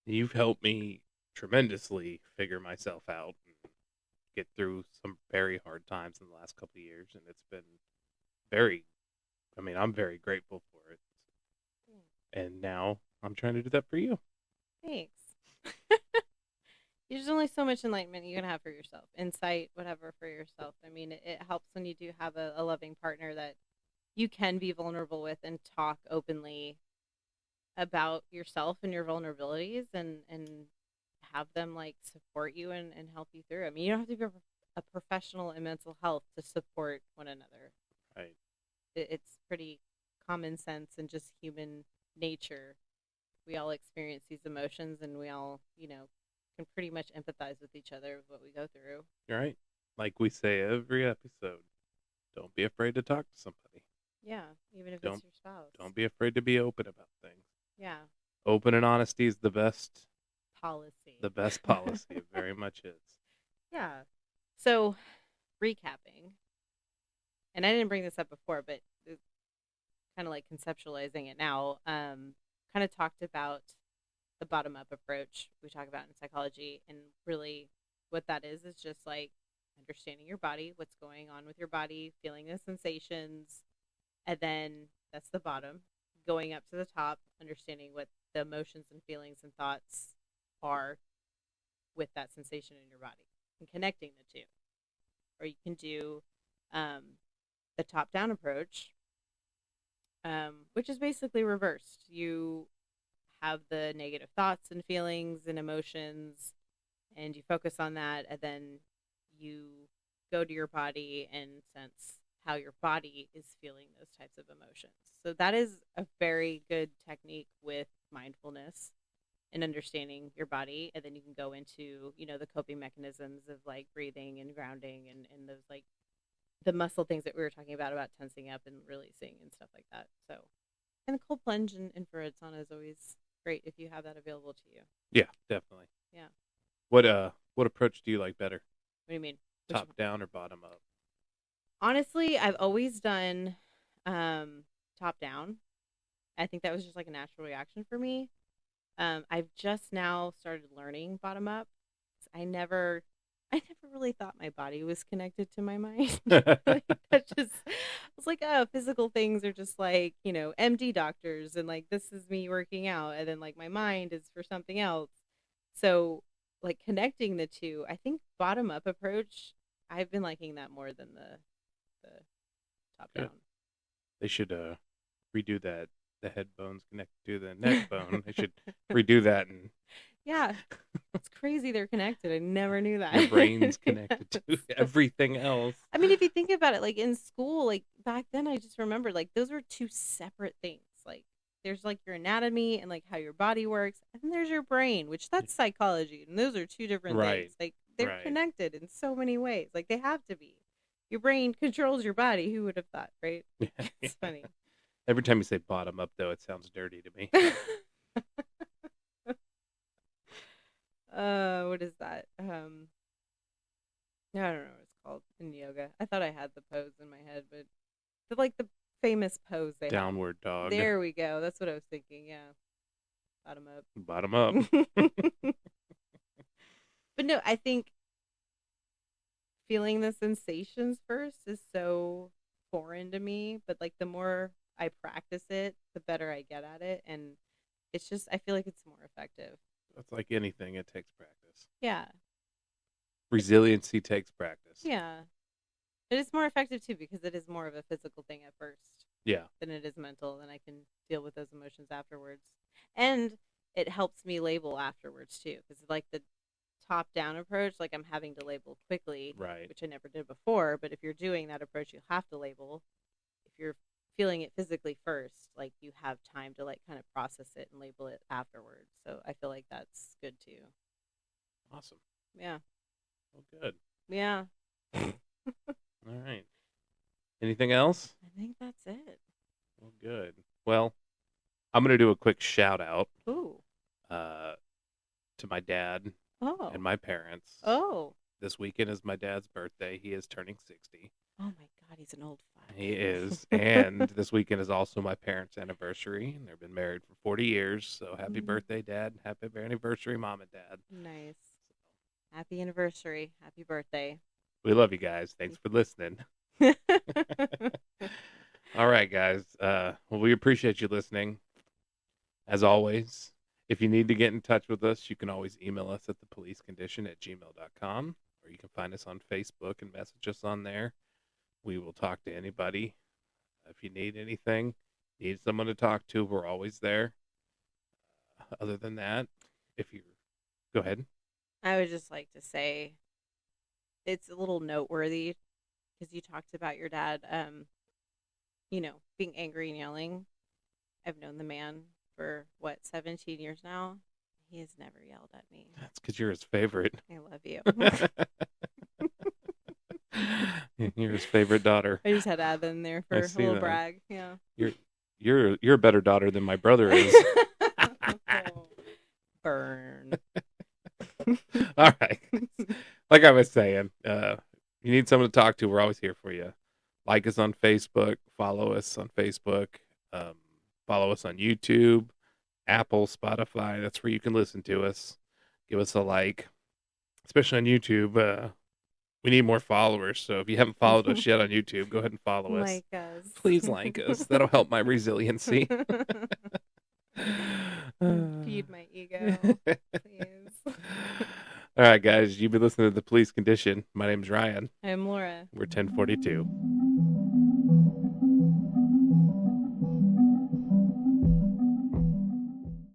S2: You've helped me tremendously figure myself out and get through some very hard times in the last couple of years, and it's been I'm very grateful for it. And now I'm trying to do that for you.
S1: Thanks. There's only so much enlightenment you can have for yourself, insight, whatever for yourself. I mean, it helps when you do have a loving partner that you can be vulnerable with and talk openly about yourself and your vulnerabilities and have them like support you and help you through. I mean, you don't have to be a professional in mental health to support one another.
S2: Right.
S1: It's pretty common sense and just human nature. We all experience these emotions, and we all, can pretty much empathize with each other with what we go through.
S2: You're right. Like we say every episode, don't be afraid to talk to somebody.
S1: Yeah, even if it's
S2: Don't
S1: your spouse.
S2: don't be afraid to be open about things.
S1: Yeah,
S2: Open and honesty is the best
S1: policy.
S2: policy. It very much is.
S1: Yeah. So, recapping, and I didn't bring this up before, but kind of like conceptualizing it now. Kind of talked about the bottom up approach we talk about in psychology, and really what that is just like understanding your body, what's going on with your body, feeling the sensations, and then that's the bottom. Going up to the top, understanding what the emotions and feelings and thoughts are with that sensation in your body and connecting the two. Or you can do um, the top down approach, which is basically reversed. You have the negative thoughts and feelings and emotions, and you focus on that, and then you go to your body and sense how your body is feeling those types of emotions. So that is a very good technique with mindfulness and understanding your body, and then you can go into the coping mechanisms of like breathing and grounding and those like the muscle things that we were talking about tensing up and releasing and stuff like that. So, and the cold plunge and infrared sauna is always great if you have that available to you.
S2: Yeah, definitely.
S1: Yeah.
S2: What approach do you like better?
S1: What do you mean?
S2: Top down or bottom up?
S1: Honestly, I've always done top down. I think that was just like a natural reaction for me. I've just now started learning bottom up. I never really thought my body was connected to my mind. Like, that just, I was like, oh, physical things are just like, MD doctors, and like this is me working out, and then like my mind is for something else. So, like connecting the two, I think bottom up approach, I've been liking that more than the top
S2: Good.
S1: down.
S2: They should redo that. The head bone's connected to the neck bone. They should redo that, and
S1: Yeah, it's crazy they're connected. I never knew that.
S2: your brain's connected to everything else.
S1: I mean, if you think about it, like in school, like back then, I just remember like those were two separate things. Like there's like your anatomy and like how your body works, and then there's your brain, which that's psychology, and those are two different
S2: Right.
S1: things. Like they're
S2: Right.
S1: connected in so many ways. Like they have to be. Your brain controls your body. Who would have thought, right? It's funny.
S2: Every time you say bottom up, though, it sounds dirty to me.
S1: What is that? I don't know what it's called in yoga. I thought I had the pose in my head, but the famous pose they
S2: Downward
S1: have.
S2: dog.
S1: There we go. That's what I was thinking. Yeah, bottom up.
S2: Bottom up.
S1: But no, I think feeling the sensations first is so foreign to me. But like the more I practice it, the better I get at it, and it's just I feel like it's more effective.
S2: It's like anything; it takes practice.
S1: Yeah.
S2: Resiliency takes practice.
S1: Yeah. It is more effective too because it is more of a physical thing at first.
S2: Yeah.
S1: Than it is mental, and I can deal with those emotions afterwards. And it helps me label afterwards too, because like the top down approach, like I'm having to label quickly,
S2: Right.
S1: which I never did before. But if you're doing that approach, you have to label. If you're feeling it physically first, like you have time to like kind of process it and label it afterwards. So I feel like that's good too.
S2: Awesome.
S1: Yeah.
S2: Well, good.
S1: Yeah.
S2: All right. Anything else?
S1: I think that's it.
S2: Well, good. Well, I'm going to do a quick shout out
S1: Ooh.
S2: to my dad
S1: Oh.
S2: and my parents.
S1: Oh.
S2: This weekend is my dad's birthday. He is turning 60.
S1: Oh my God, he's an old fuck.
S2: He is. And this weekend is also my parents' anniversary. And they've been married for 40 years. So happy birthday, Dad. Happy anniversary, Mom and Dad.
S1: Nice. Happy anniversary. Happy birthday.
S2: We love you guys. Thanks for listening. All right, guys. Well, we appreciate you listening. As always, if you need to get in touch with us, you can always email us at thepolicecondition@gmail.com, or you can find us on Facebook and message us on there. We will talk to anybody. If you need anything, need someone to talk to, we're always there. Other than that, if you go ahead.
S1: I would just like to say it's a little noteworthy because you talked about your dad, being angry and yelling. I've known the man for 17 years now. He has never yelled at me.
S2: That's because you're his favorite.
S1: I love you.
S2: You're his favorite daughter.
S1: I just had to add that in there for
S2: I
S1: a
S2: see
S1: little
S2: that.
S1: brag. Yeah.
S2: You're a better daughter than my brother is.
S1: Burn.
S2: All right. Like I was saying, you need someone to talk to. We're always here for you. Like us on Facebook. Follow us on Facebook. Um, Follow us on YouTube, Apple, Spotify. That's where you can listen to us. Give us a like, especially on YouTube. We need more followers. So if you haven't followed us yet on YouTube, go ahead and follow us.
S1: Like us.
S2: Please like us. That'll help my resiliency.
S1: Feed my ego, please.
S2: All right, guys. You've been listening to The Police Condition. My name's Ryan.
S1: I'm Laura.
S2: We're 1042.